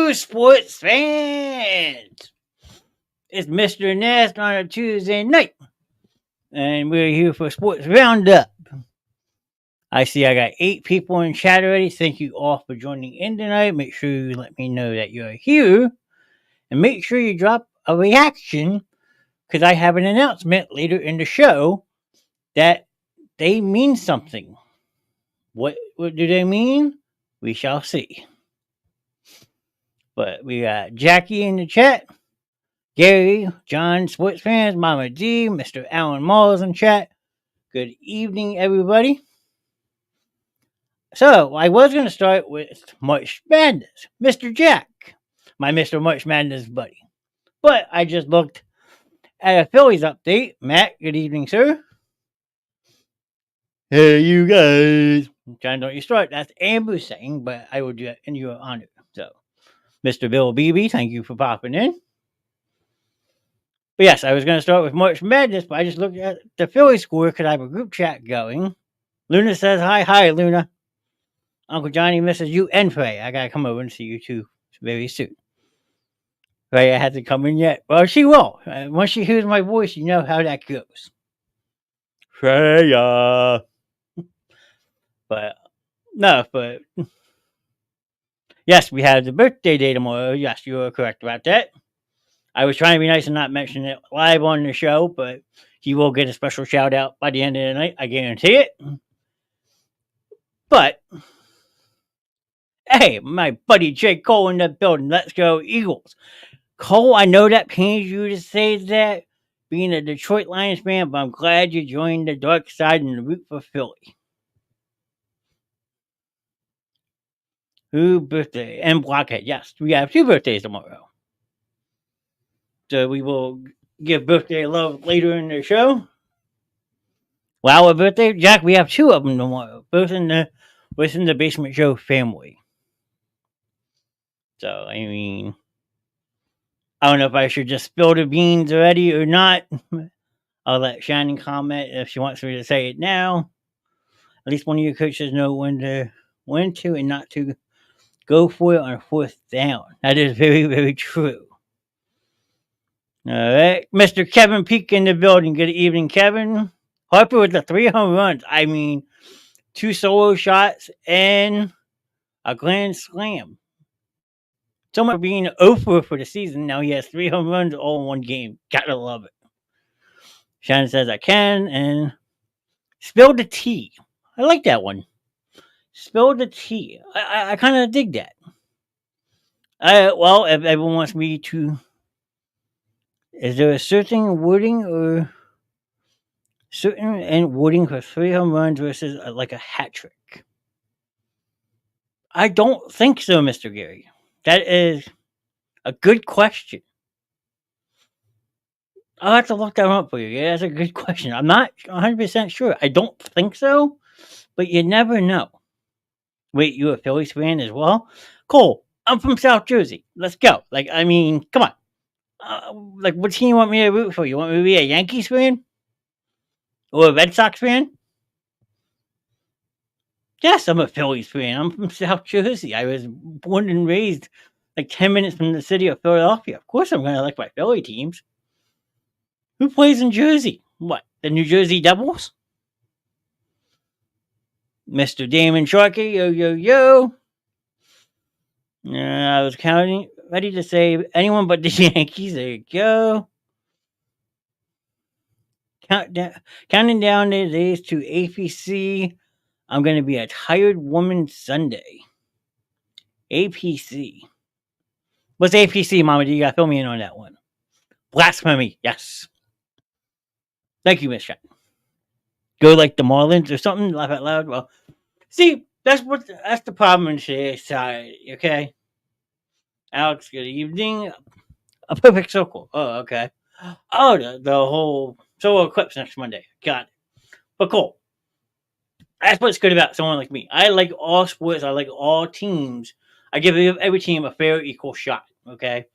you, sports fans? It's Mr. Knast on a Tuesday night, and we're here for Sports Roundup. I see I got 8 people in chat already. Thank you all for joining in tonight. Make sure you let me know that you're here, and make sure you drop a reaction, because I have an announcement later in the show that they mean something. What do they mean? We shall see. But we got Jackie in the chat, Gary, John, sports fans, Mama D, Mr. Alan Malls in chat. Good evening, everybody. So, I was going to start with March Madness. Mr. Jack, my Mr. March Madness buddy. But I just looked at a Phillies update. Matt, good evening, sir. Hey, you guys. John, don't you start. That's Amber saying, but I will do that in your honor. So, Mr. Bill Beebe, thank you for popping in. But yes, I was going to start with March Madness, but I just looked at the Philly score because I have a group chat going. Luna says, hi, Luna. Uncle Johnny misses you and Frey. I got to come over and see you two very soon. Freya hasn't come in yet. Well, she will. Once she hears my voice, you know how that goes. Freya. But yes, we have the birthday day tomorrow. Yes, you are correct about that. I was trying to be nice and not mention it live on the show, but he will get a special shout out by the end of the night. I guarantee it. But, hey, my buddy J. Cole in the building. Let's go, Eagles. Cole, I know that pains you to say that, being a Detroit Lions fan, but I'm glad you joined the dark side and root for Philly. Who birthday? And Blockhead. Yes, we have 2 birthdays tomorrow. So we will give birthday love later in the show. Wow, a birthday? Jack, we have 2 of them tomorrow. Both in the Basement Show family. So, I mean, I don't know if I should just spill the beans already or not. I'll let Shannon comment if she wants me to say it now. At least one of your coaches know when to and not to go for it on 4th down. That is very, very true. All right. Mr. Kevin Peak in the building. Good evening, Kevin. Harper with the 3 home runs. I mean, 2 solo shots and a grand slam. So much for being over for the season. Now he has 3 home runs all in one game. Gotta love it. Shannon says I can. And spill the tea. I like that one. Spill the tea. I kind of dig that. Well, if everyone wants me to... Is there a certain wording or... certain and wording for 3 home runs versus like a hat trick? I don't think so, Mr. Gary. That is a good question. I'll have to look that up for you. Yeah, that's a good question. I'm not 100% sure. I don't think so, but you never know. Wait, you a Phillies fan as well? Cole, I'm from South Jersey. Let's go. Like, I mean, come on. Like, what team you want me to root for? You want me to be a Yankees fan? Or a Red Sox fan? Yes, I'm a Phillies fan. I'm from South Jersey. I was born and raised like 10 minutes from the city of Philadelphia. Of course I'm going to like my Philly teams. Who plays in Jersey? What, the New Jersey Devils? Mr. Damon Sharkey, yo. I was ready to say anyone but the Yankees. There you go. Counting down the days to APC. I'm going to be a tired woman Sunday. APC. What's APC, Mama? You got to fill me in on that one. Blasphemy. Yes. Thank you, Miss Chat. Go like the Marlins or something. Laugh out loud. Well, see, that's the problem in today's society. Okay. Alex, good evening. A perfect circle. Oh, okay. Oh, the whole solar eclipse next Monday. Got it. But cool. That's what's good about someone like me. I like all sports. I like all teams. I give every team a fair, equal shot. Okay.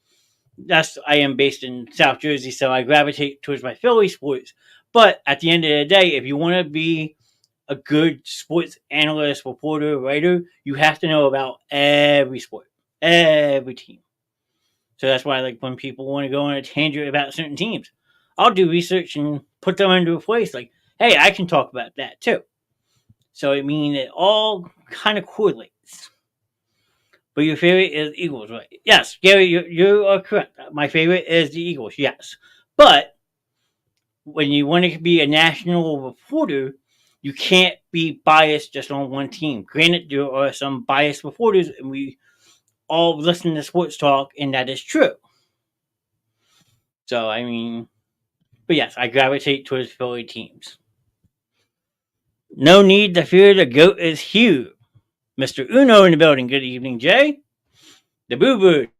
I am based in South Jersey, so I gravitate towards my Philly sports. But at the end of the day, if you want to be a good sports analyst, reporter, writer, you have to know about every sport. Every team. So that's why, like, when people want to go on a tangent about certain teams, I'll do research and put them into a place like, hey, I can talk about that too. So I mean, it all kind of correlates. But your favorite is Eagles, right? Yes, Gary, you are correct. My favorite is the Eagles, yes. But when you want to be a national reporter, you can't be biased just on one team. Granted, there are some biased reporters, and we all listen to sports talk, and that is true. So, I mean, but yes, I gravitate towards Philly teams. No need to fear the goat is Hugh. Mr. Uno in the building. Good evening, Jay. The Boo Birds.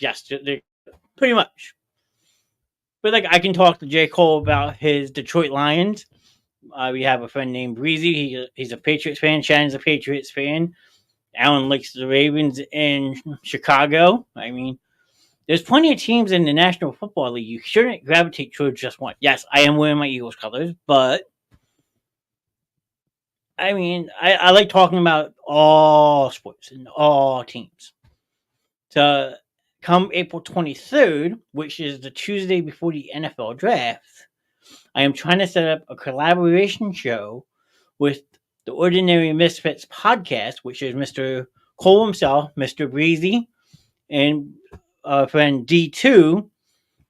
Yes, they're pretty much. But like, I can talk to J. Cole about his Detroit Lions. We have a friend named Breezy. He's a Patriots fan. Shannon's a Patriots fan. Alan likes the Ravens in Chicago. I mean, there's plenty of teams in the National Football League. You shouldn't gravitate towards just one. Yes, I am wearing my Eagles colors, but I mean, I like talking about all sports and all teams. So, come April 23rd, which is the Tuesday before the NFL draft, I am trying to set up a collaboration show with the Ordinary Misfits podcast, which is Mr. Cole himself, Mr. Breezy, and our friend D2.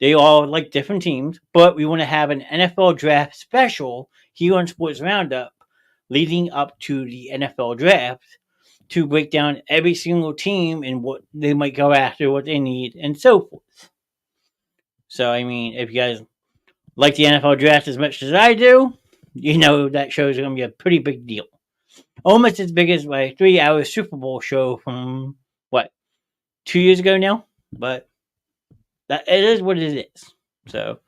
They all like different teams, but we want to have an NFL draft special here on Sports Roundup leading up to the NFL draft to break down every single team and what they might go after, what they need, and so forth. So, I mean, if you guys like the NFL draft as much as I do, you know that show is going to be a pretty big deal. Almost as big as my 3-hour Super Bowl show from, what, 2 years ago now? But that it is what it is. So,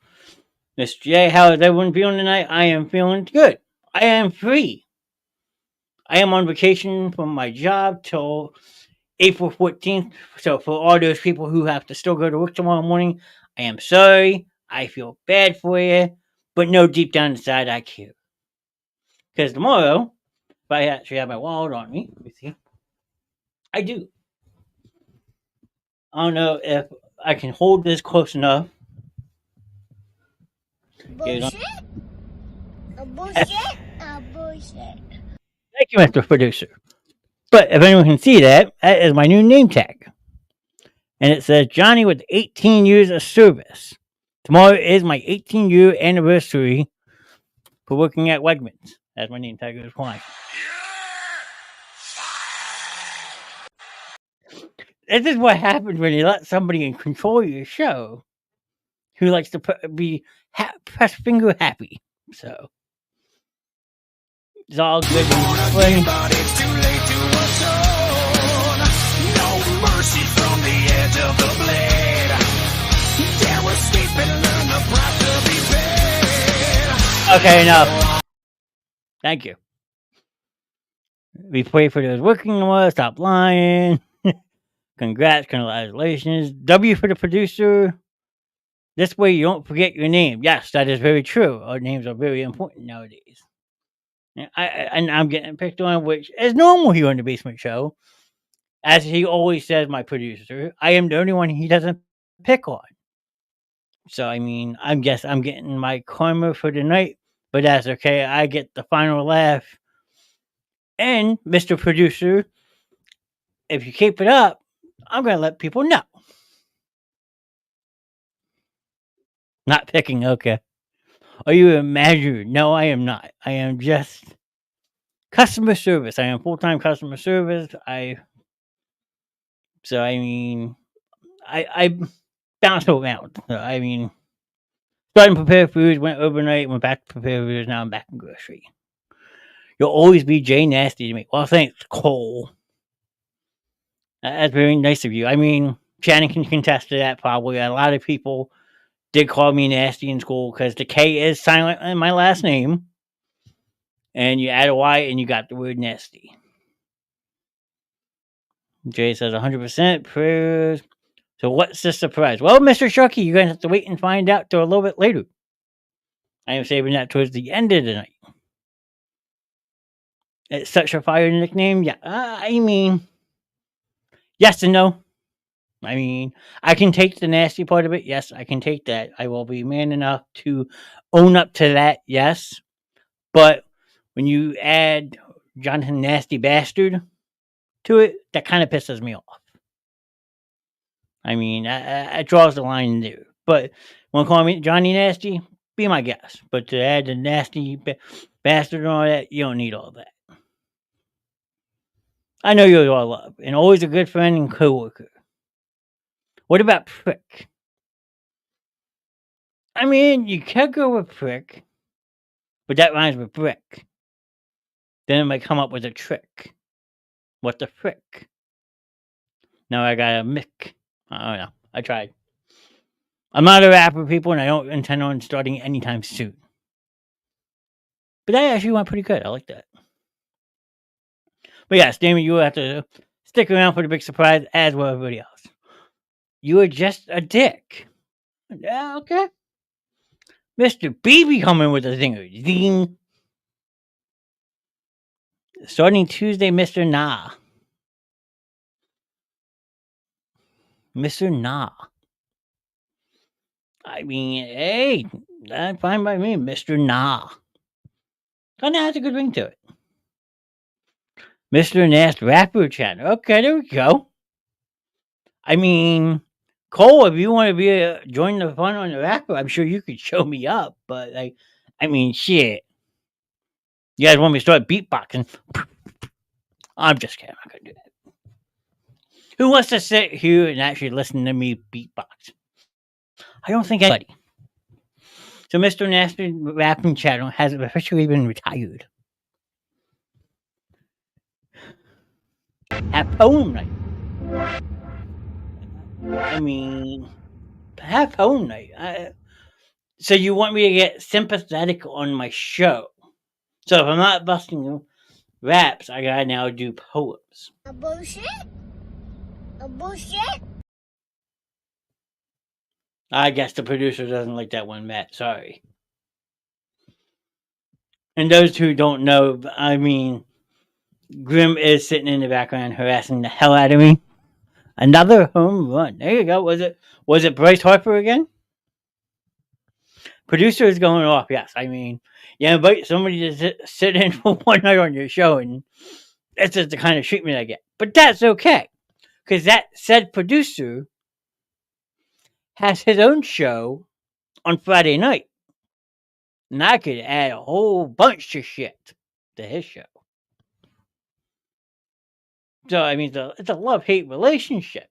Mr. J, how is everyone feeling tonight? I am feeling good. I am free. I am on vacation from my job till April 14th. So, for all those people who have to still go to work tomorrow morning, I am sorry. I feel bad for you. But no, deep down inside, I care. Because tomorrow, if I actually have my wallet on me, let me see. I do. I don't know if I can hold this close enough. Bullshit. A bullshit. A bullshit. Thank you, Mr. Producer. But if anyone can see that, that is my new name tag. And it says Johnny with 18 years of service. Tomorrow is my 18-year anniversary for working at Wegmans. That's my name tag is flying. This is what happens when you let somebody in control of your show who likes to be press finger happy. So it's all good. But it's too late to atone. No mercy from the edge of the blade. Dare escape and learn the price to be paid. Okay, enough. Thank you. We pray for those working tomorrow. Stop lying. Congrats, congratulations. W for the producer. This way you don't forget your name. Yes, that is very true. Our names are very important nowadays. And I'm getting picked on, which is normal here on the Basement Show. As he always says, my producer, I am the only one he doesn't pick on. So, I mean, I guess I'm getting my karma for the night, but that's okay. I get the final laugh. And, Mr. Producer, if you keep it up, I'm going to let people know. Not picking, okay. Are you a manager? No, I am not. I am just customer service. I am full-time customer service. I mean, I bounce around. So, I mean, starting to prepare foods, went overnight, went back to prepare foods, now I'm back in grocery. You'll always be Jay Nasty to me. Well, thanks, Cole. That's very nice of you. I mean, Shannon can contest to that probably. A lot of people did call me nasty in school because the K is silent in my last name. And you add a Y and you got the word nasty. Jay says 100% prayers. So what's the surprise? Well, Mr. Shucky, you're going to have to wait and find out till a little bit later. I am saving that towards the end of the night. It's such a fire nickname. Yeah, I mean, yes and no. I mean, I can take the nasty part of it. Yes, I can take that. I will be man enough to own up to that. Yes. But when you add Jonathan Nasty Bastard to it, that kind of pisses me off. I mean, it draws the line there. But want to call me Johnny Nasty? Be my guest. But to add the nasty bastard and all that, you don't need all that. I know you all love, and always a good friend and coworker. What about prick? I mean, you could go with prick, but that rhymes with brick. Then it might come up with a trick. What the frick? Now I got a mick. I don't know. I tried. I'm not a rapper, people, and I don't intend on starting anytime soon. But that actually went pretty good. I like that. But yes, Damon, you will have to stick around for the big surprise, as will everybody else. You are just a dick. Yeah, okay. Mr. BB coming with a zinger. Zing. Starting Tuesday, Mr. Nah. Mr. Nah. I mean, hey, that's fine by me, Mr. Nah. Kinda has a good ring to it. Mr. Knast Rapper Channel. Okay, there we go. I mean, Cole, if you want to be join the fun on the rapper, I'm sure you could show me up. But like, I mean, shit. You guys want me to start beatboxing? I'm just kidding. I'm not gonna do that. Who wants to sit here and actually listen to me beatbox? I don't think anybody. So Mr. Nasty Rapping Channel has officially been retired. Have poem night. I mean, have poem night. So you want me to get sympathetic on my show? So if I'm not busting raps, I gotta now do poems. A bullshit? A bullshit? I guess the producer doesn't like that one, Matt. Sorry. And those who don't know, I mean, Grim is sitting in the background harassing the hell out of me. Another home run. There you go. Was it Bryce Harper again? Producer is going off. Yes, I mean, you invite somebody to sit in for one night on your show, and that's just the kind of treatment I get. But that's okay, because that said producer has his own show on Friday night, and I could add a whole bunch of shit to his show. So I mean, it's a love-hate relationship,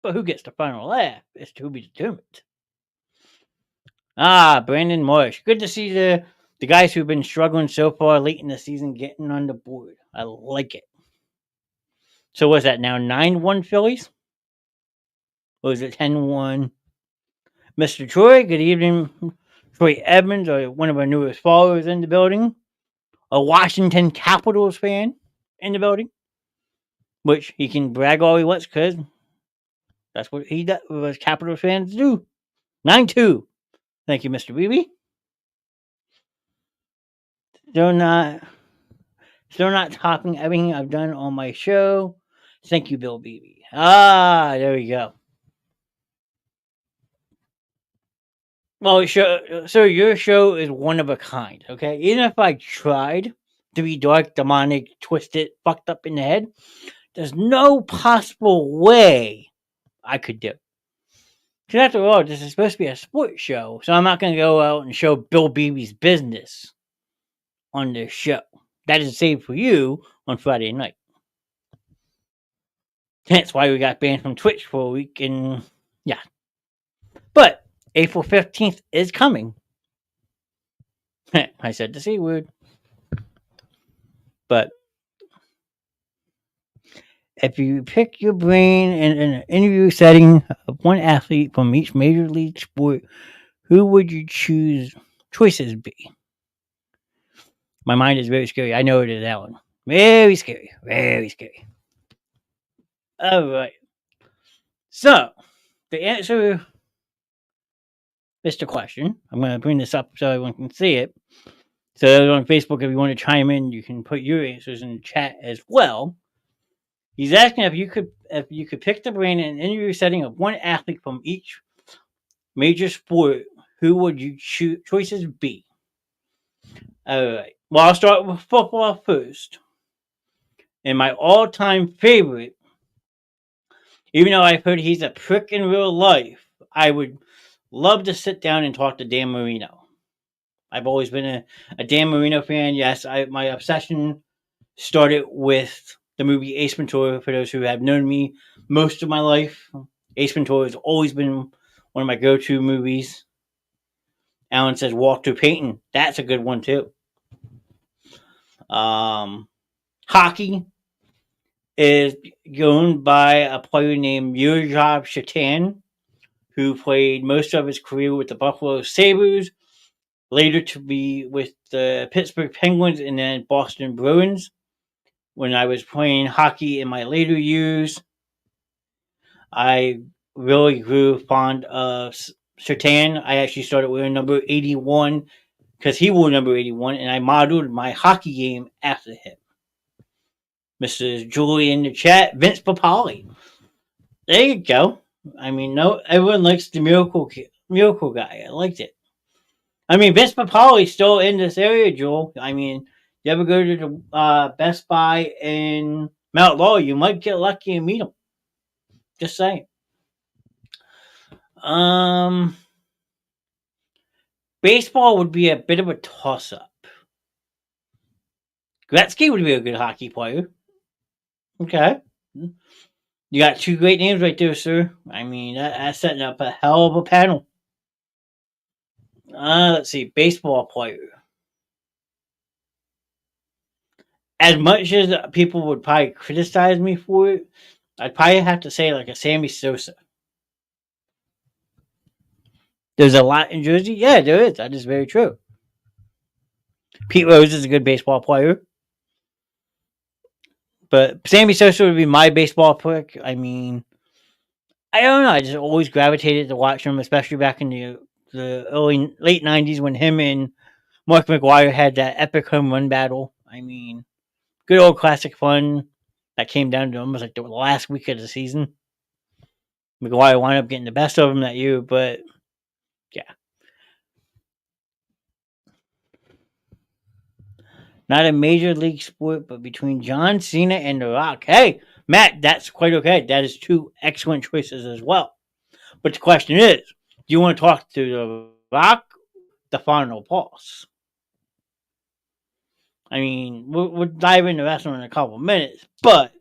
but who gets the final laugh is to be determined. Ah, Brandon Marsh. Good to see the guys who've been struggling so far late in the season getting on the board. I like it. So what's that now? 9-1 Phillies? Or is it 10-1? Mr. Troy, good evening. Troy Edmonds, one of our newest followers in the building. A Washington Capitals fan in the building. Which he can brag all he wants because that's what he does, what Capitals fans do. 9-2. Thank you, Mr. BB. Still not topping everything I've done on my show. Thank you, Bill Beebe. Ah, there we go. Well, so your show is one of a kind, okay? Even if I tried to be dark, demonic, twisted, fucked up in the head, there's no possible way I could do it. Because after all, this is supposed to be a sports show, so I'm not going to go out and show Bill Beebe's business on this show. That is saved for you on Friday night. That's why we got banned from Twitch for a week, and yeah. But April 15th is coming. I said the C word. But if you pick your brain in an interview setting of one athlete from each major league sport, who would you choices be? My mind is very scary. I know it is, Alan. Very scary. Very scary. All right. So, to answer Mr. Question, I'm going to bring this up so everyone can see it. So, on Facebook, if you want to chime in, you can put your answers in the chat as well. He's asking if you could pick the brain in an interview setting of one athlete from each major sport, who would you choices be? All right. Well, I'll start with football first. And my all-time favorite, even though I've heard he's a prick in real life, I would love to sit down and talk to Dan Marino. I've always been a Dan Marino fan. Yes, my obsession started with the movie Ace Ventura. For those who have known me most of my life, Ace Ventura has always been one of my go-to movies. Alan says Walk to Payton. That's a good one too. Hockey is owned by a player named Yurjab Shatan, who played most of his career with the Buffalo Sabres, later to be with the Pittsburgh Penguins and then Boston Bruins. When I was playing hockey in my later years, I really grew fond of Sertan. I actually started wearing number 81 because he wore number 81, and I modeled my hockey game after him. Mrs. Julie in the chat, Vince Papali. There you go. I mean, no, everyone likes the miracle guy. I liked it. I mean, Vince Papali's still in this area, Joel. I mean, you ever go to the Best Buy in Mount Laurel, you might get lucky and meet him. Just saying. Baseball would be a bit of a toss-up. Gretzky would be a good hockey player. Okay. You got two great names right there, sir. I mean, that's setting up a hell of a panel. Let's see. Baseball player. As much as people would probably criticize me for it, I'd probably have to say like a Sammy Sosa. There's a lot in Jersey? Yeah, there is. That is very true. Pete Rose is a good baseball player. But Sammy Sosa would be my baseball pick. I mean, I don't know. I just always gravitated to watch him, especially back in the late 90s when him and Mark McGwire had that epic home run battle. I mean, good old classic fun that came down to almost like the last week of the season. McGwire wound up getting the best of him that year, but yeah. Not a major league sport, but between John Cena and The Rock. Hey, Matt, that's quite okay. That is two excellent choices as well. But the question is, do you want to talk to The Rock, the final boss? I mean, we'll dive into wrestling in a couple of minutes, but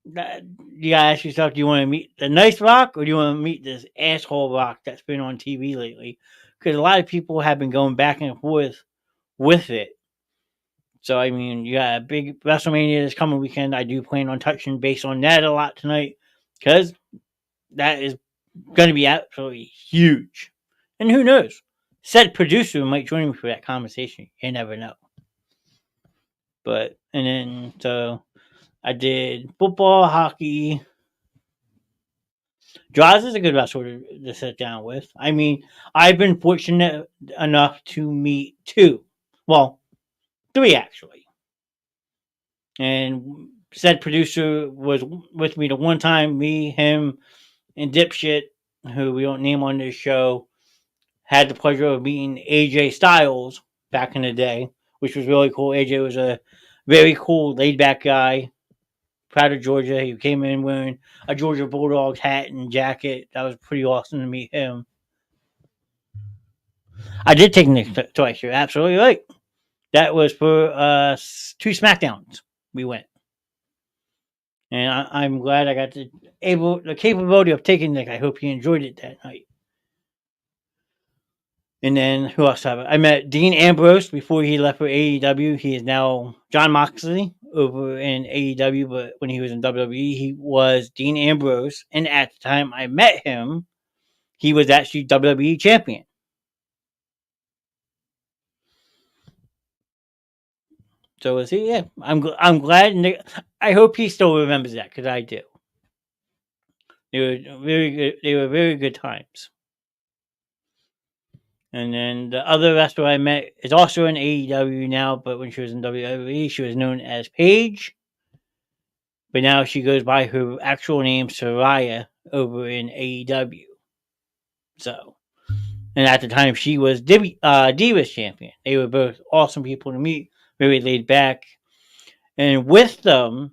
you gotta ask yourself, do you want to meet the nice Rock or do you want to meet this asshole Rock that's been on TV lately? Because a lot of people have been going back and forth with it. So, I mean, you got a big WrestleMania this coming weekend. I do plan on touching base on that a lot tonight because that is going to be absolutely huge. And who knows? Said producer might join me for that conversation. You never know. And then, so I did football, hockey. Jaws is a good wrestler to sit down with. I mean, I've been fortunate enough to meet two. Well, three actually. And said producer was with me the one time. Me, him, and Dipshit, who we don't name on this show, had the pleasure of meeting AJ Styles back in the day, which was really cool. AJ was a very cool, laid-back guy, proud of Georgia. He came in wearing a Georgia Bulldogs hat and jacket. That was pretty awesome to meet him. I did take Nick twice. You're absolutely right. That was for 2 SmackDowns we went. And I'm glad I got the capability of taking Nick. I hope he enjoyed it that night. And then who else have I met? Dean Ambrose before he left for AEW. He is now John Moxley over in AEW, but when he was in WWE, he was Dean Ambrose. And at the time I met him, he was actually WWE champion. So is he? Yeah, I'm glad. Nick, I hope he still remembers that because I do. They were very good. They were very good times. And then the other wrestler I met is also in AEW now, but when she was in WWE, she was known as Paige. but now she goes by her actual name, Soraya, over in AEW. So, and at the time, she was Divas champion. They were both awesome people to meet, very laid back. And with them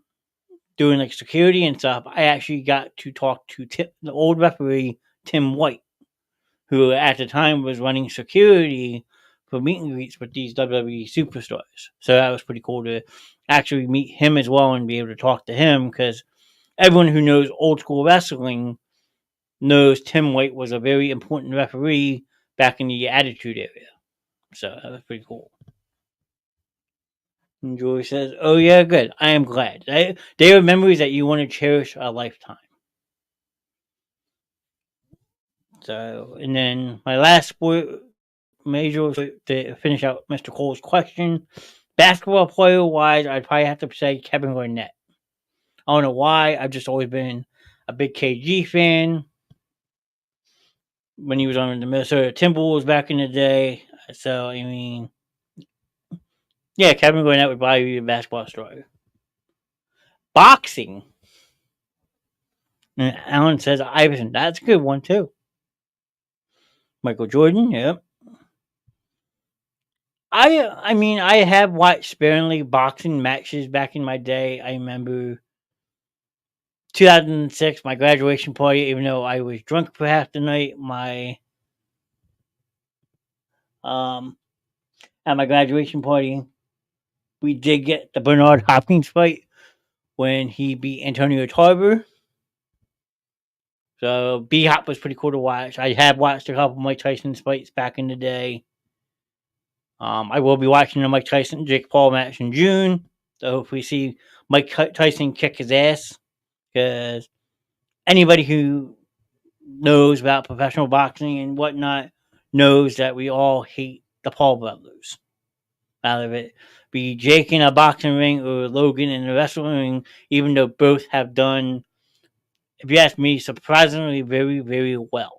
doing like security and stuff, I actually got to talk to the old referee, Tim White, who at the time was running security for meet and greets with these WWE superstars. So that was pretty cool to actually meet him as well and be able to talk to him, because everyone who knows old school wrestling knows Tim White was a very important referee back in the Attitude Era. So that was pretty cool. And Joey says, "Oh yeah, good. I am glad. They are memories that you want to cherish a lifetime." So, and then my last sport major to finish out Mr. Cole's question. Basketball player wise, I'd probably have to say Kevin Garnett. I don't know why. I've just always been a big KG fan. When he was on the Minnesota Timberwolves back in the day. So, I mean, yeah, Kevin Garnett would probably be a basketball star. Boxing. And Alan says Iverson. That's a good one, too. Michael Jordan, yep. I mean, I have watched sparingly boxing matches back in my day. I remember 2006, my graduation party, even though I was drunk for half the night, at my graduation party, we did get the Bernard Hopkins fight when he beat Antonio Tarver. So B Hop was pretty cool to watch. I have watched a couple of Mike Tyson's fights back in the day. I will be watching the Mike Tyson Jake Paul match in June. So hopefully see Mike Tyson kick his ass, because anybody who knows about professional boxing and whatnot knows that we all hate the Paul brothers. Out of it, be Jake in a boxing ring or Logan in a wrestling ring, even though both have done, if you ask me, surprisingly very, very well.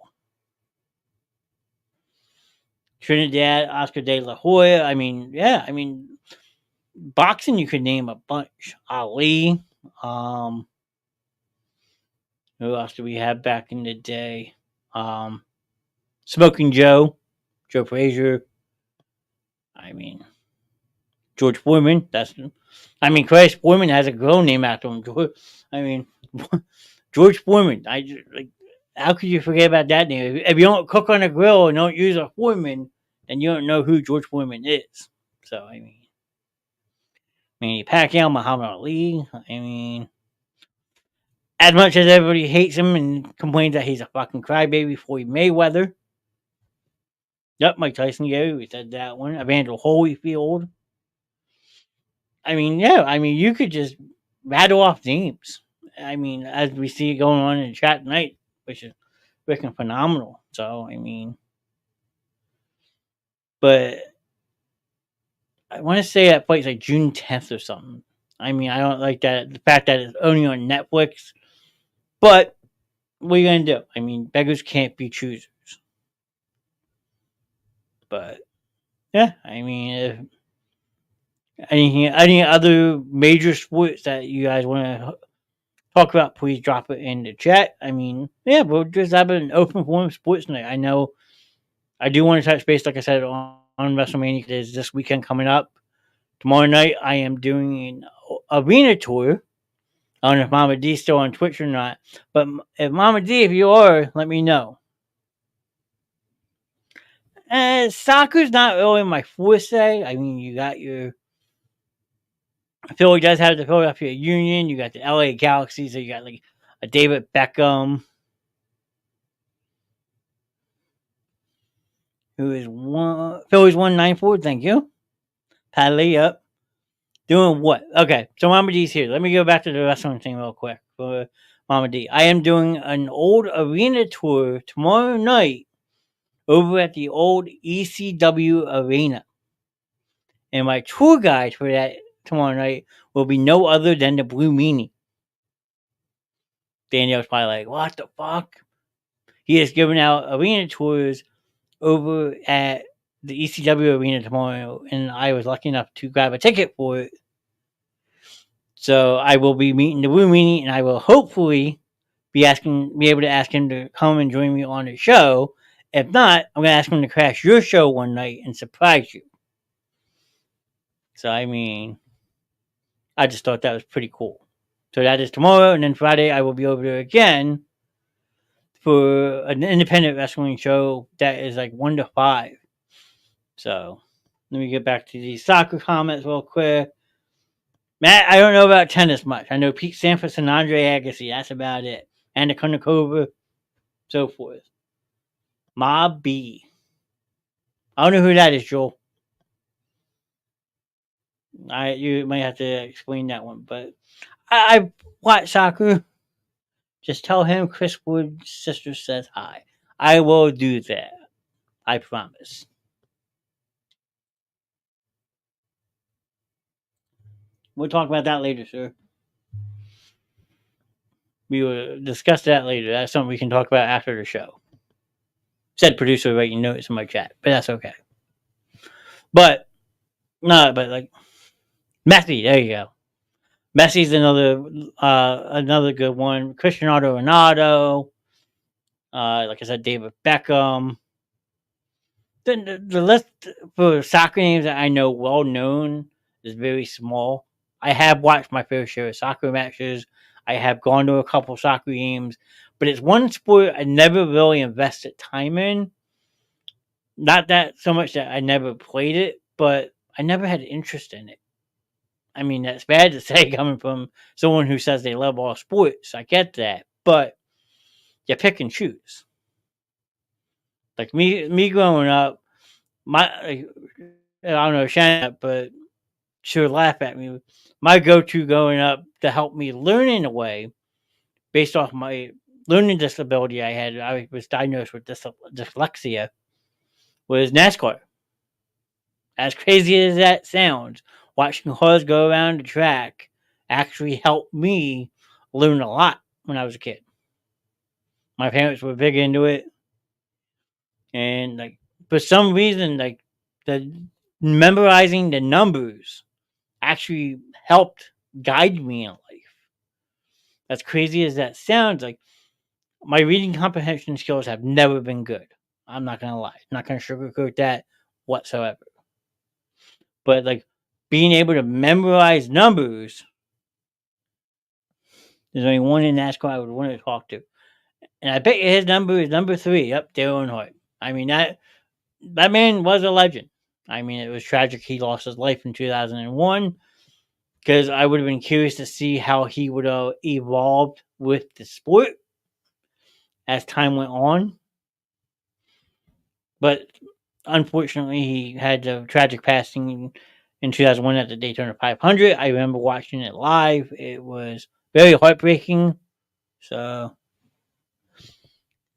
Trinidad, Oscar De La Hoya. I mean, yeah, I mean, boxing you could name a bunch. Ali. Um, who else do we have back in the day? Smoking Joe Frazier. I mean, George Foreman. Christ, Foreman has a girl named after him. George Foreman. How could you forget about that name? If you don't cook on a grill and don't use a Foreman, then you don't know who George Foreman is. So Pacquiao, Muhammad Ali. As much as everybody hates him and complains that he's a fucking crybaby, Floyd Mayweather. Yep, Mike Tyson, yeah, we said that one. Evander Holyfield. You could just rattle off names. As we see going on in the chat tonight, which is freaking phenomenal. So, but I want to say that fight's like June 10th or something. I don't like that, the fact that it's only on Netflix. But what are you going to do? Beggars can't be choosers. But, yeah, if any other major sports that you guys want to talk about, please drop it in the chat. We'll just have an open forum sports night. I know I do want to touch base, like I said, on WrestleMania. Is this weekend coming up. Tomorrow night, I am doing an arena tour. I don't know if Mama D's still on Twitch or not. But if Mama D, if you are, let me know. Soccer's not really my forte. You got your Philly does have the Philadelphia Union. You got the LA Galaxy. So you got like a David Beckham, who is Philly's 194. Thank you. Padley up. Doing what? Okay, so Mama D's here. Let me go back to the wrestling thing real quick for Mama D. I am doing an old arena tour tomorrow night over at the old ECW Arena. And my tour guide for that tomorrow night will be no other than the Blue Meanie. Danielle's probably like, what the fuck? He is giving out arena tours over at the ECW Arena tomorrow, and I was lucky enough to grab a ticket for it. So I will be meeting the Woo Meanie, and I will hopefully be able to ask him to come and join me on the show. If not, I'm gonna ask him to crash your show one night and surprise you. So I mean, I just thought that was pretty cool. So that is tomorrow, and then Friday I will be over there again for an independent wrestling show that is like 1 to 5. So let me get back to these soccer comments real quick. Matt, I don't know about tennis much. I know Pete Sampras and Andre Agassi. That's about it. And the Konnikova, so forth. Mob B. I don't know who that is, Joel. You might have to explain that one, but I watch soccer. Just tell him Chris Wood's sister says hi. I will do that. I promise. We'll talk about that later, sir. We will discuss that later. That's something we can talk about after the show. Said producer writing notes in my chat, but that's okay. But no, but like Messi, there you go. Messi's another good one. Cristiano Ronaldo, like I said, David Beckham. The list for soccer names that I know well known is very small. I have watched my fair share of soccer matches. I have gone to a couple soccer games, but it's one sport I never really invested time in. Not that so much that I never played it, but I never had interest in it. I mean, that's bad to say coming from someone who says they love all sports. I get that, but you pick and choose. Like me growing up, I don't know Shannon, but she'll laugh at me. My go-to growing up to help me learn in a way, based off my learning disability I was diagnosed with dyslexia, was NASCAR. As crazy as that sounds, watching cars go around the track actually helped me learn a lot when I was a kid. My parents were big into it, and like for some reason, like the memorizing the numbers actually helped guide me in life. As crazy as that sounds, like my reading comprehension skills have never been good. I'm not gonna lie, I'm not gonna sugarcoat that whatsoever. But like being able to memorize numbers, there's only one in NASCAR I would want to talk to, and I bet you his number is number 3. Yep, Dale Earnhardt. I mean that man was a legend. I mean, it was tragic he lost his life in 2001, because I would have been curious to see how he would have evolved with the sport as time went on. But unfortunately, he had a tragic passing in 2001 at the Daytona 500. I remember watching it live. It was very heartbreaking. So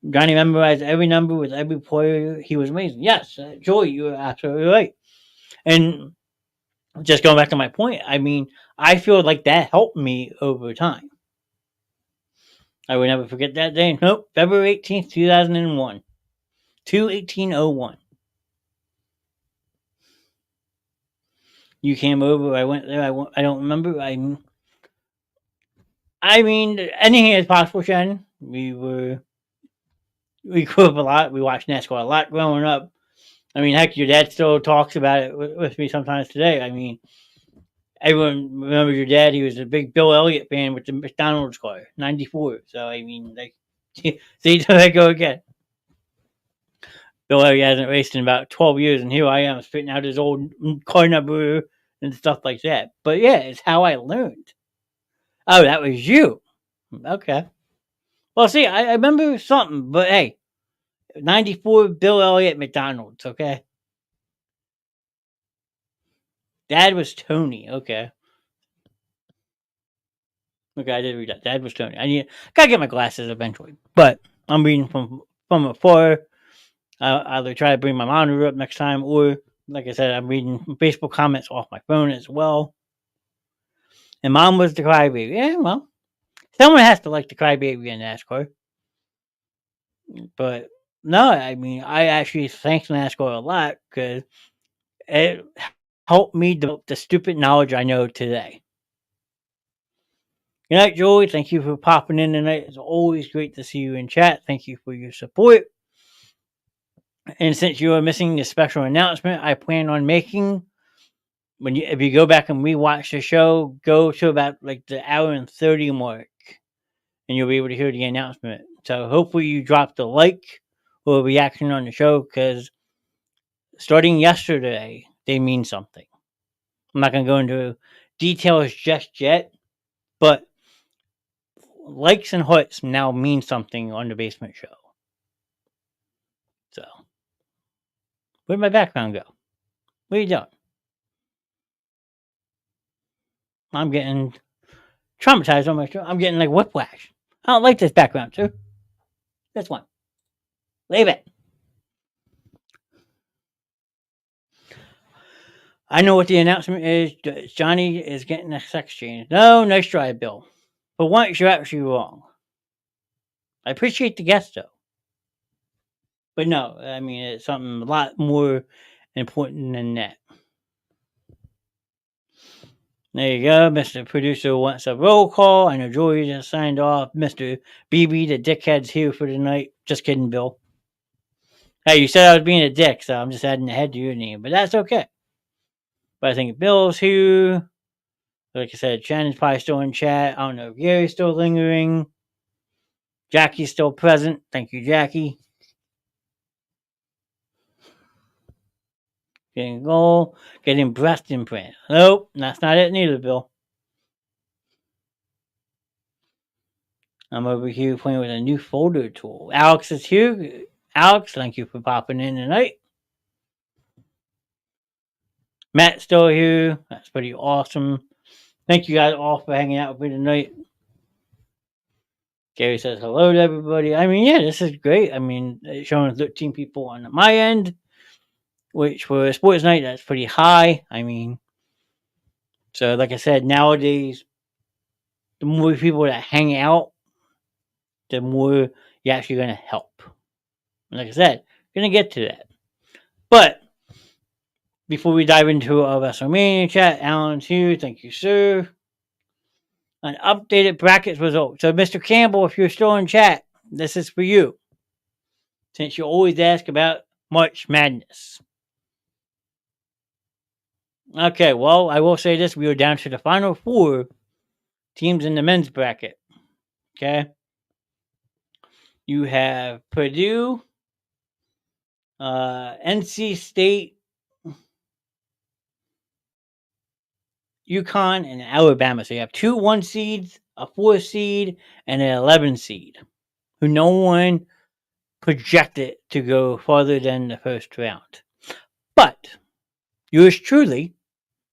Johnny memorized every number with every player. He was amazing. Yes, Joey, you were absolutely right. And just going back to my point, I mean, I feel like that helped me over time. I would never forget that day. Nope, February 18th, 2001. 2/18/01. You came over. I went there. I don't remember. I mean, anything is possible, Shannon. We grew up a lot. We watched NASCAR a lot growing up. I mean, heck, your dad still talks about it with me sometimes today. I mean, everyone remembers your dad. He was a big Bill Elliott fan with the McDonald's car, '94. So I mean, like, see, there I go again. Bill Elliott hasn't raced in about 12 years, and here I am spitting out his old car number and stuff like that. But yeah, it's how I learned. Oh, that was you. Okay. Well, see, I remember something, but hey, '94 Bill Elliott McDonald's. Okay. Dad was Tony. Okay. Okay, I did read that. Dad was Tony. Gotta get my glasses eventually, but I'm reading from afar. I'll either try to bring my monitor up next time, or like I said, I'm reading Facebook comments off my phone as well. And Mom was the crybaby. Yeah, well, someone has to like the crybaby in NASCAR. But no, I mean, I actually thank NASCAR a lot because it helped me develop the stupid knowledge I know today. Good night, Joey. Thank you for popping in tonight. It's always great to see you in chat. Thank you for your support. And since you are missing the special announcement I plan on making, if you go back and rewatch the show, go to about like the hour and 30 mark, and you'll be able to hear the announcement. So hopefully you dropped a like or a reaction on the show, because starting yesterday, they mean something. I'm not going to go into details just yet, but likes and hearts now mean something on the Basement Show. So, where'd my background go? What are you doing? I'm getting traumatized on my show. I'm getting like whiplash. I don't like this background, sir. This one. Leave it. I know what the announcement is. Johnny is getting a sex change. No, nice try, Bill. But once you're actually wrong. I appreciate the guess, though. But no, I mean, it's something a lot more important than that. There you go. Mr. Producer wants a roll call. I know Joey just signed off. Mr. BB, the dickhead's here for the night. Just kidding, Bill. Hey, you said I was being a dick, so I'm just adding a head to your name. But that's okay. But I think Bill's here. Like I said, Shannon's probably still in chat. I don't know if Gary's still lingering. Jackie's still present. Thank you, Jackie. Getting goal. Getting breast implant. Nope, that's not it neither, Bill. I'm over here playing with a new folder tool. Alex is here. Alex, thank you for popping in tonight. Matt's still here. That's pretty awesome. Thank you guys all for hanging out with me tonight. Gary says hello to everybody. I mean, yeah, this is great. I mean, it's showing 13 people on my end, which for a sports night, that's pretty high. I mean, so like I said, nowadays, the more people that hang out, the more you're actually going to help. And like I said, going to get to that. But before we dive into our WrestleMania chat, Alan's here. Thank you, sir. An updated brackets result. So, Mr. Campbell, if you're still in chat, this is for you. Since you always ask about March Madness. Okay, well, I will say this. We are down to the final 4 teams in the men's bracket. Okay? You have Purdue, NC State, UConn, and Alabama. So you have 2 1 seeds, a 4 seed, and an 11 seed, who no one projected to go farther than the first round. But yours truly,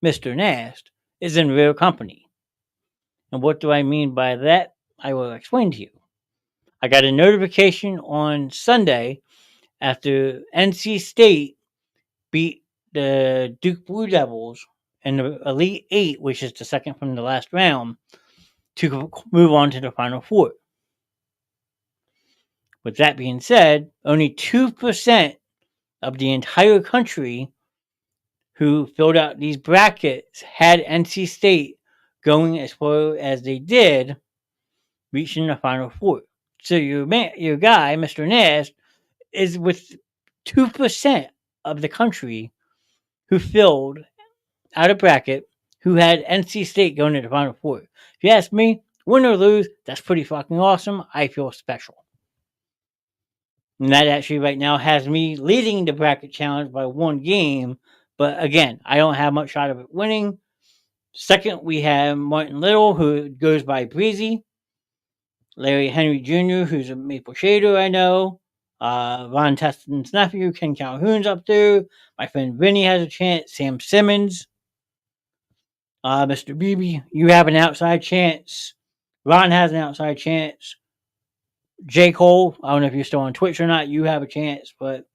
Mr. Knast, is in rare company. And what do I mean by that? I will explain to you. I got a notification on Sunday after NC State beat the Duke Blue Devils in the Elite 8, which is the second from the last round, to move on to the Final 4. With that being said, only 2% of the entire country who filled out these brackets had NC State going as far as they did, reaching the Final 4. So your guy, Mr. Knast, is with 2% of the country who filled out a bracket who had NC State going to the Final 4. If you ask me, win or lose, that's pretty fucking awesome. I feel special. And that actually right now has me leading the bracket challenge by 1 game. But again, I don't have much shot of it winning. Second, we have Martin Little, who goes by Breezy. Larry Henry Jr., who's a Maple Shader, I know. Ron Teston's nephew, Ken Calhoun's up there. My friend Vinny has a chance. Sam Simmons. Mr. BB, you have an outside chance. Ron has an outside chance. J. Cole, I don't know if you're still on Twitch or not. You have a chance, but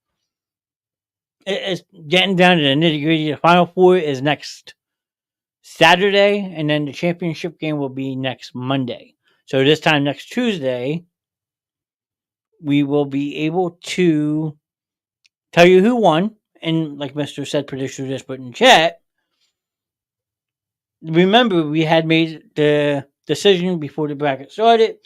it's getting down to the nitty gritty. The Final 4 is next Saturday, and then the championship game will be next Monday. So this time next Tuesday, we will be able to tell you who won. And like Mr. Said Producer just put in chat, remember we had made the decision before the bracket started.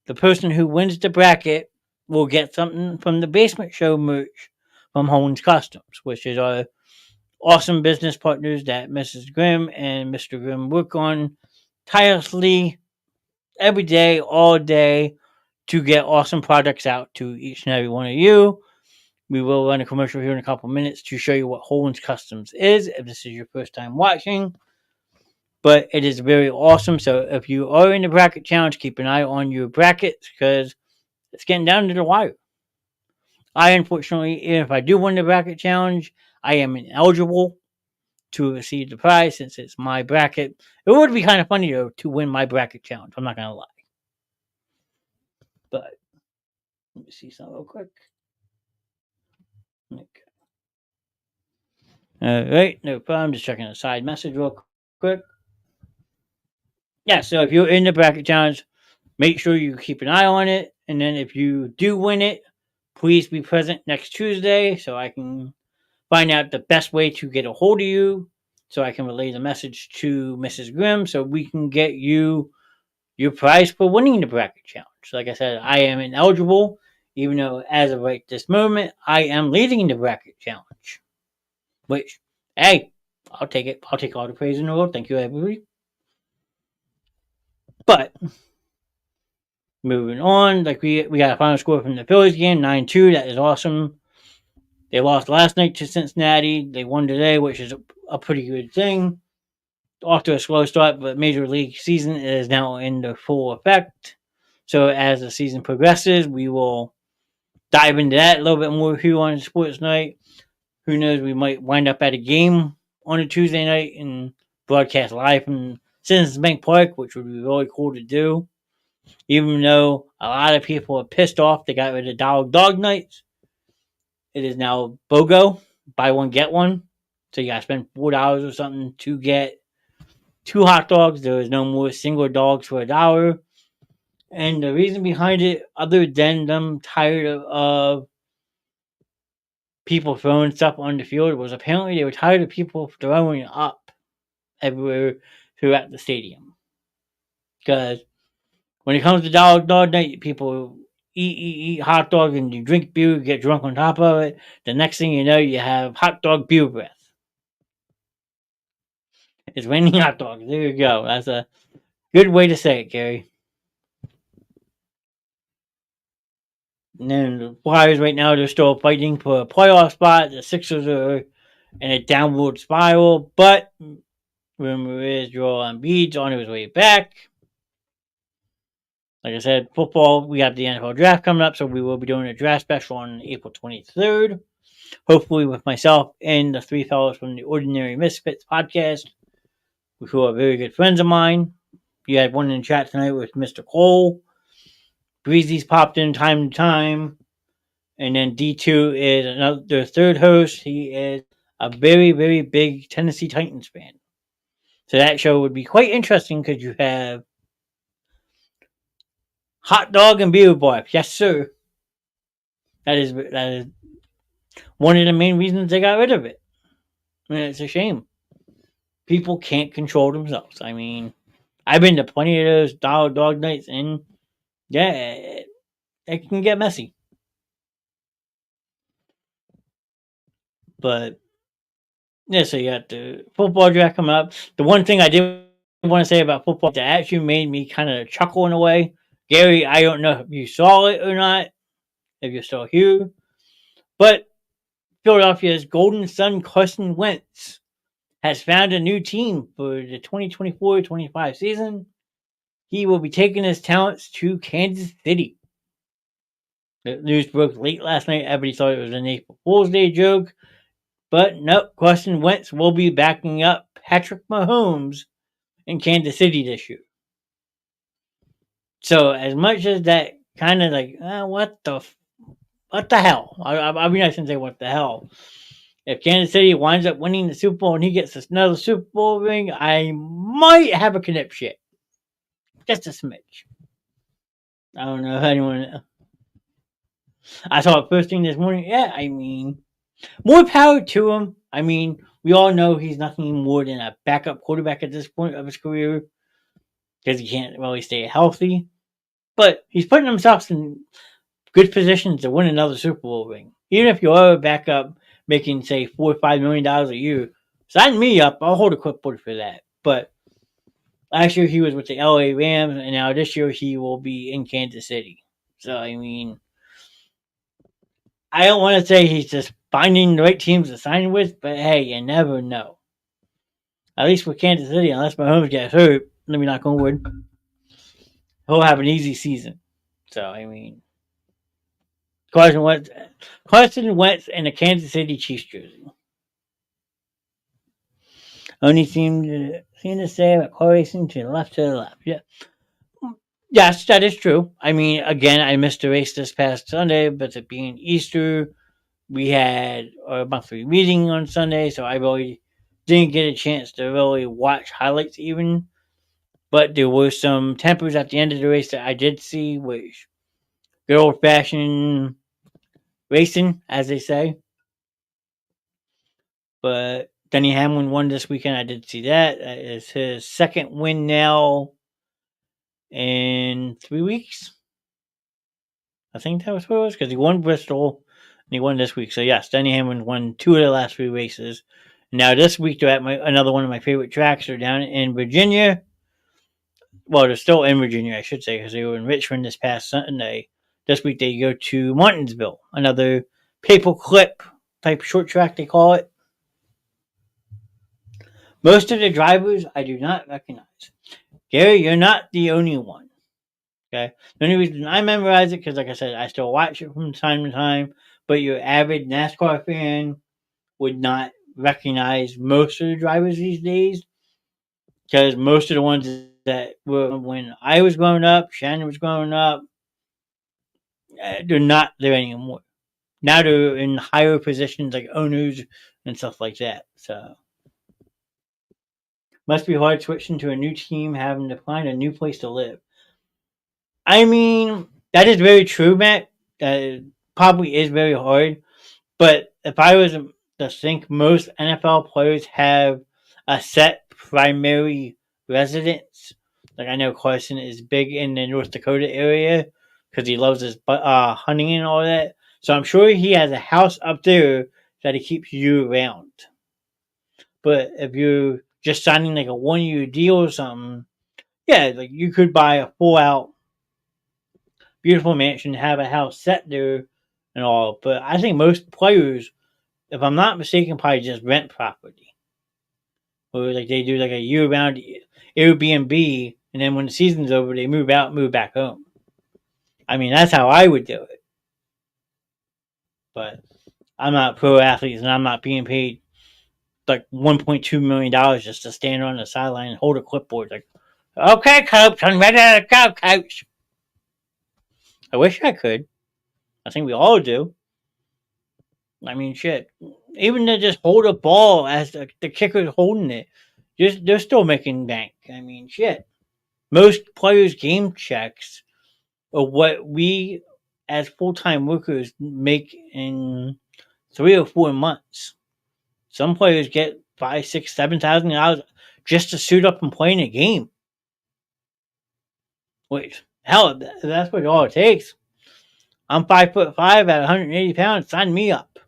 The person who wins the bracket will get something from the Basement Show merch from Holmes Customs, which is our awesome business partners that Mrs. Grimm and Mr. Grimm work on tirelessly every day, all day, to get awesome products out to each and every one of you. We will run a commercial here in a couple minutes to show you what Holmes Customs is if this is your first time watching. But it is very awesome. So if you are in the bracket challenge, keep an eye on your brackets because it's getting down to the wire. I, unfortunately, if I do win the bracket challenge, I am ineligible to receive the prize since it's my bracket. It would be kind of funny though to win my bracket challenge. I'm not gonna lie. But let me see something real quick. Okay. All right, no problem. Just checking a side message real quick. Yeah, so if you're in the bracket challenge, make sure you keep an eye on it. And then if you do win it, please be present next Tuesday so I can find out the best way to get a hold of you so I can relay the message to Mrs. Grimm so we can get you your prize for winning the bracket challenge. Like I said, I am ineligible, even though as of right this moment, I am leading the bracket challenge. Which, hey, I'll take it. I'll take all the praise in the world. Thank you, everybody. But moving on, like we got a final score from the Phillies game, 9-2. That is awesome. They lost last night to Cincinnati. They won today, which is a pretty good thing. Off to a slow start, but Major League season is now in the full effect. So as the season progresses, we will dive into that a little bit more here on Sports Night. Who knows, we might wind up at a game on a Tuesday night and broadcast live from Citizens Bank Park, which would be really cool to do. Even though a lot of people are pissed off they got rid of dog nights, it is now BOGO, buy one, get one. So you got to spend $4 or something to get 2 hot dogs. There is no more single dogs for $1. And the reason behind it, other than them tired of people throwing stuff on the field, was apparently they were tired of people throwing up everywhere throughout the stadium. Because when it comes to dog night, people eat hot dogs and you drink beer, get drunk on top of it. The next thing you know, you have hot dog beer breath. It's raining hot dogs. There you go. That's a good way to say it, Gary. And then the Flyers right now, they're still fighting for a playoff spot. The Sixers are in a downward spiral, but rumor is Joel Embiid's on his way back. Like I said, football, we have the NFL draft coming up, so we will be doing a draft special on April 23rd. Hopefully with myself and the 3 fellows from the Ordinary Misfits podcast, who are very good friends of mine. You had one in chat tonight with Mr. Cole. Breezy's popped in time to time. And then D2 is their third host. He is a very, very big Tennessee Titans fan. So that show would be quite interesting because you have hot dog and beer barf. Yes, sir. That is one of the main reasons they got rid of it. I mean, it's a shame. People can't control themselves. I mean, I've been to plenty of those dog nights, and yeah, it can get messy. But yeah, so you got the football draft coming up. The one thing I did want to say about football that actually made me kind of chuckle in a way, Gary, I don't know if you saw it or not, if you're still here, but Philadelphia's Golden Son Carson Wentz has found a new team for the 2024-25 season. He will be taking his talents to Kansas City. The news broke late last night. Everybody thought it was an April Fool's Day joke. But nope, Carson Wentz will be backing up Patrick Mahomes in Kansas City this year. So as much as that kind of like, what the hell? I mean, I shouldn't say what the hell. If Kansas City winds up winning the Super Bowl and he gets another Super Bowl ring, I might have a conniption. Just a smidge. I don't know if anyone... I saw it first thing this morning. Yeah, I mean, more power to him. I mean, we all know he's nothing more than a backup quarterback at this point of his career. because he can't really stay healthy. But he's putting himself in good positions to win another Super Bowl ring. Even if you are back up making, say, $4 or $5 million a year, sign me up. I'll hold a clipboard for that. But last year he was with the LA Rams, and now this year he will be in Kansas City. So, I mean, I don't want to say he's just finding the right teams to sign with, but hey, you never know. At least with Kansas City, unless Mahomes gets hurt, let me knock on wood, he'll have an easy season. So, I mean, Carson Wentz in a Kansas City Chiefs jersey. Only seem to say about car racing to the left. Yeah. Yes, that is true. I mean, again, I missed the race this past Sunday, but it being Easter, we had a monthly meeting on Sunday, so I really didn't get a chance to really watch highlights even. But there were some tempers at the end of the race that I did see, which good old fashioned racing, as they say. But Denny Hamlin won this weekend. I did see that. That is his second win now in 3 weeks. I think that was what it was because he won Bristol and he won this week. So yes, Denny Hamlin won 2 of the last 3 races. Now this week they're at another one of my favorite tracks. They're down in Virginia. Well, they're still in Virginia, I should say, because they were in Richmond this past Sunday. This week they go to Martinsville, another paperclip type short track they call it. Most of the drivers I do not recognize. Gary, you're not the only one. Okay. The only reason I memorize it because, like I said, I still watch it from time to time. But your average NASCAR fan would not recognize most of the drivers these days because most of the ones that were when I was growing up, Shannon was growing up, they're not there anymore. Now they're in higher positions like owners and stuff like that. So must be hard switching to a new team, having to find a new place to live. I mean, that is very true, Matt. That probably is very hard. But if I was to think, most NFL players have a set primary residence. Like I know Carson is big in the North Dakota area because he loves his hunting and all that. So I'm sure he has a house up there that he keeps year round. But if you're just signing like a 1 year deal or something, yeah, like you could buy a full out beautiful mansion, have a house set there and all. But I think most players, if I'm not mistaken, probably just rent property. Or like they do like a year round Airbnb and then when the season's over they move out, move back home. I mean that's how I would do it. But I'm not pro athletes and I'm not being paid like $1.2 million just to stand on the sideline and hold a clipboard like, okay, coach, I'm ready to go, coach. I wish I could. I think we all do. I mean, shit. Even to just hold a ball as the kicker's holding it, just they're still making bank. I mean, shit. Most players' game checks are what we as full time workers make in 3 or 4 months. Some players get 5, 6, $7,000 just to suit up and play in a game. Which hell, that's what all it takes. I'm 5'5" at 180 pounds. Sign me up.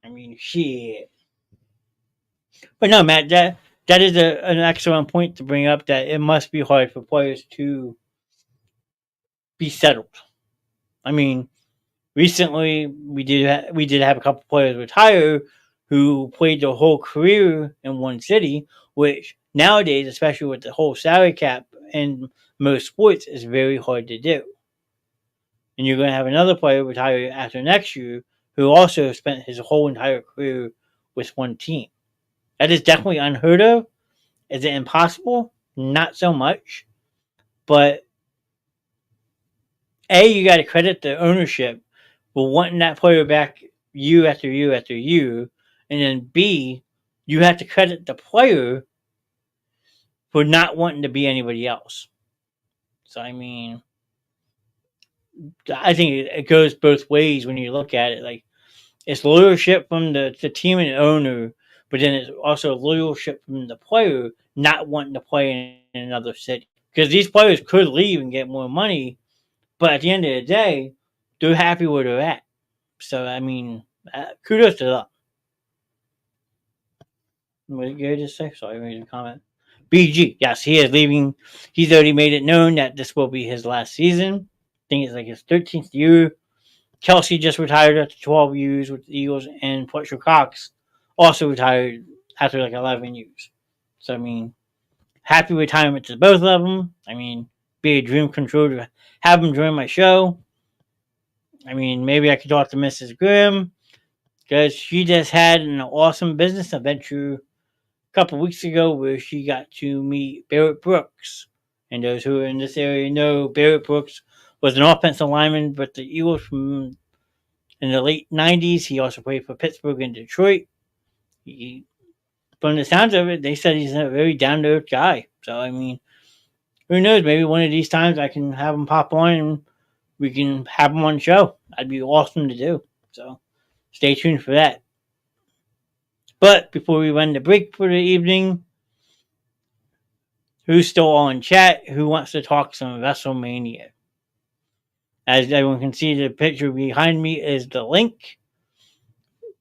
I mean, shit. But no, Matt, that is an excellent point to bring up. That it must be hard for players to be settled. I mean, recently we did have a couple players retire who played their whole career in one city, which nowadays, especially with the whole salary cap in most sports, is very hard to do. And you're going to have another player retire after next year who also spent his whole entire career with one team. That is definitely unheard of. Is it impossible? Not so much. But A, you got to credit the ownership for wanting that player back year after year after year. And then B, you have to credit the player for not wanting to be anybody else. So, I mean, I think it goes both ways when you look at it. Like, it's leadership from the team and owner but then it's also loyalship from the player not wanting to play in another city. Because these players could leave and get more money, but at the end of the day, they're happy where they're at. So, I mean, kudos to them. What did you just say? Sorry, I made a comment. BG, yes, he is leaving. He's already made it known that this will be his last season. I think it's like his 13th year. Kelsey just retired after 12 years with the Eagles, and Fletcher Cox also retired after like 11 years. So, I mean, happy retirement to both of them. I mean, be a dream come true to have them join my show. I mean, maybe I could talk to Mrs. Grimm because she just had an awesome business adventure a couple weeks ago where she got to meet Barrett Brooks. And those who are in this area know Barrett Brooks was an offensive lineman with the Eagles from in the late 90s. He also played for Pittsburgh and Detroit. From the sounds of it, they said he's a very down to earth guy. So, I mean, who knows? Maybe one of these times I can have him pop on and we can have him on the show. That'd be awesome to do. So, stay tuned for that. But before we run the break for the evening, who's still on chat? Who wants to talk some WrestleMania? As everyone can see, the picture behind me is the link.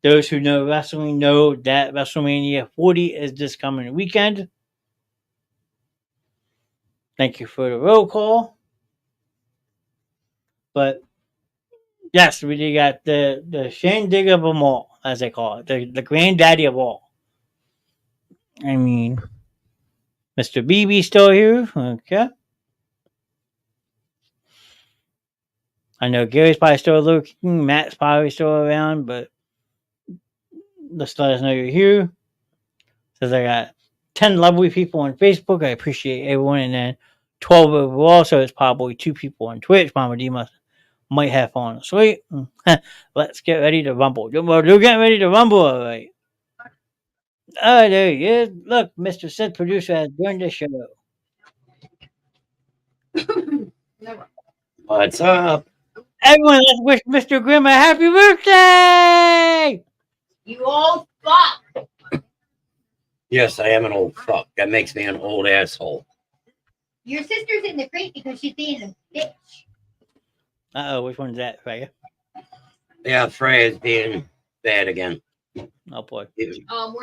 Those who know wrestling know that WrestleMania 40 is this coming weekend. Thank you for the roll call. But yes, we got the shindig of them all, as they call it, the granddaddy of all. I mean, Mr. BB still here. Okay. I know Gary's probably still looking. Matt's probably still around, but just let us know you're here. Says I got 10 lovely people on Facebook. I appreciate everyone. And then 12 overall. So it's probably 2 people on Twitch. Mama D might have fallen asleep. Let's get ready to rumble. Well, you're getting ready to rumble, all right. Oh, there he is. Look, Mr. Sid Producer has joined the show. What's up? Everyone, let's wish Mr. Grimm a happy birthday! You old fuck. Yes, I am an old fuck. That makes me an old asshole. Your sister's in the crate because she's being a bitch. Uh-oh, which one's that, Freya? Yeah, Freya's being bad again. Oh, boy. We're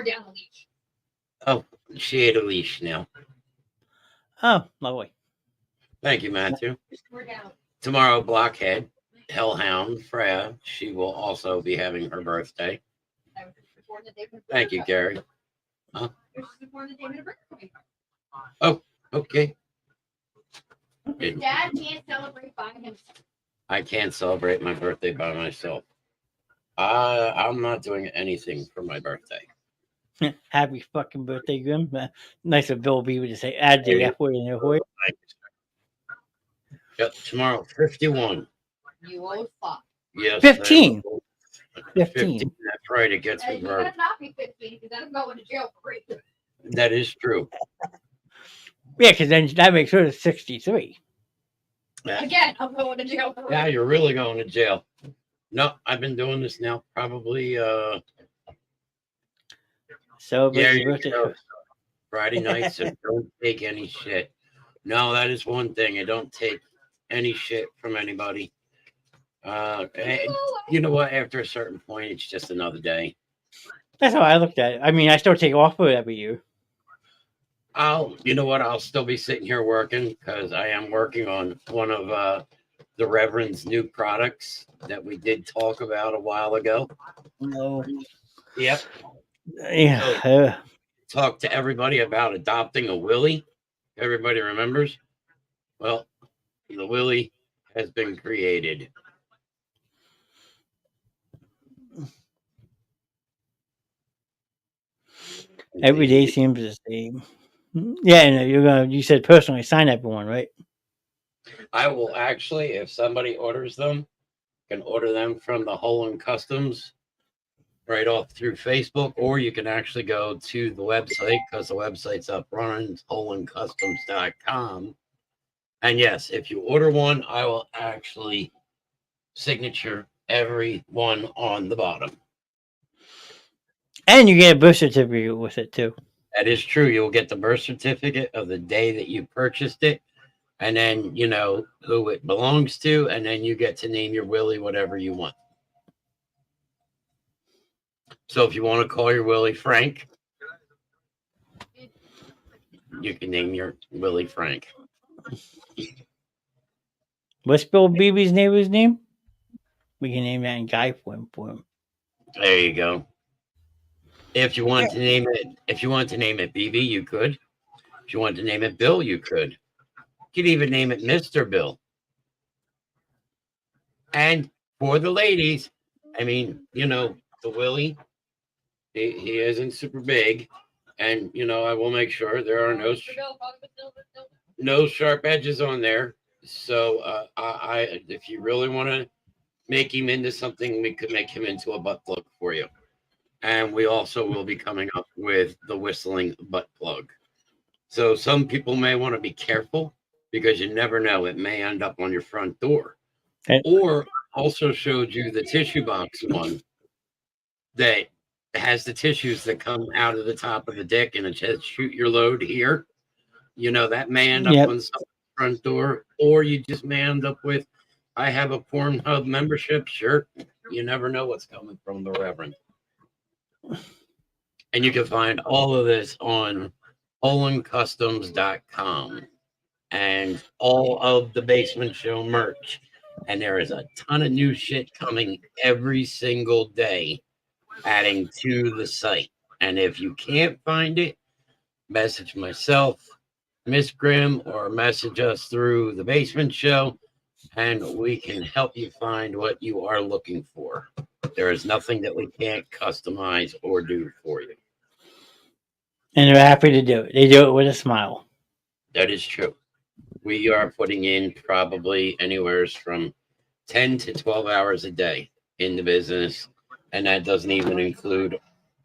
down the leash. Oh, she ate a leash now. Oh, lovely. Thank you, Matthew. We're down. Tomorrow, Blockhead, Hellhound, Freya, she will also be having her birthday. Thank you, Gary. Huh? Oh, okay. Dad can't celebrate by himself. I can't celebrate my birthday by myself. I'm not doing anything for my birthday. Happy fucking birthday, Grim. Nice of Bill Beaver to say, add the F word in there for you. Yep, tomorrow, 51. You old fuck. Yes. 15. 15. That's right. It gets me You right. better not be 15 because I'm going to jail for rape. That is true. Yeah, because then that makes her 63. Again, I'm going to jail for rape. Yeah, you're really going to jail. No, I've been doing this now probably So, yeah, your birthday. Friday night, so don't take any shit. No, that is one thing. I don't take any shit from anybody. You know what? After a certain point, it's just another day. That's how I looked at it. I mean, I still take off for it every year. You know what? I'll still be sitting here working because I am working on one of the Reverend's new products that we did talk about a while ago. No. Yep. Yeah. Talk to everybody about adopting a Willie. Everybody remembers? Well, the Willie has been created. Every day seems the same. Yeah, no, you said personally sign everyone, right? I will actually, if somebody orders them, can order them from the Holland Customs right off through Facebook, or you can actually go to the website because the website's up running, hollandcustoms.com. And yes, if you order one, I will actually signature every one on the bottom. And you get a birth certificate with it too. That is true. You'll get the birth certificate of the day that you purchased it, and then you know who it belongs to, and then you get to name your Willie whatever you want. So if you want to call your Willie Frank, you can name your Willie Frank. What's Bill Beebe's neighbor's name? We can name that in guy form for him. There you go. If you want to name it, BB, you could. If you want to name it Bill, you could. You could even name it Mr. Bill. And for the ladies, I mean, you know, the Willie, he isn't super big, and you know, I will make sure there are no sharp edges on there. So I if you really want to make him into something, we could make him into a butt plug for you. And we also will be coming up with the whistling butt plug. So some people may want to be careful because you never know, it may end up on your front door. Okay. Or also showed you the tissue box one that has the tissues that come out of the top of the dick, and it says shoot your load here. You know, that may end up on the front door, or you just may end up with, I have a Pornhub membership shirt. You never know what's coming from the Reverend. And you can find all of this on HolandCustoms.com and all of the Basement Show merch. And there is a ton of new shit coming every single day, adding to the site. And if you can't find it, message myself, Miss Grimm, or message us through the Basement Show, and we can help you find what you are looking for. There is nothing that we can't customize or do for you. And they're happy to do it. They do it with a smile. That is true. We are putting in probably anywhere from 10 to 12 hours a day in the business, and that doesn't even include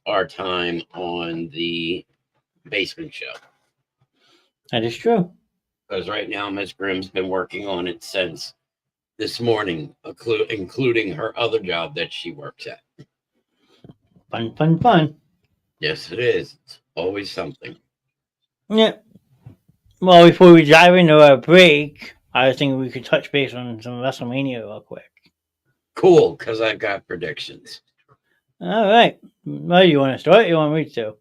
our time on the Basement Show. That is true. Because right now, Miss Grimm's been working on it since this morning, including her other job that she works at. Fun, fun, fun. Yes, it is. It's always something. Yeah. Well, before we dive into our break, I was thinking we could touch base on some WrestleMania real quick. Cool, because I've got predictions. All right. Well, you want to start? Or you want me to?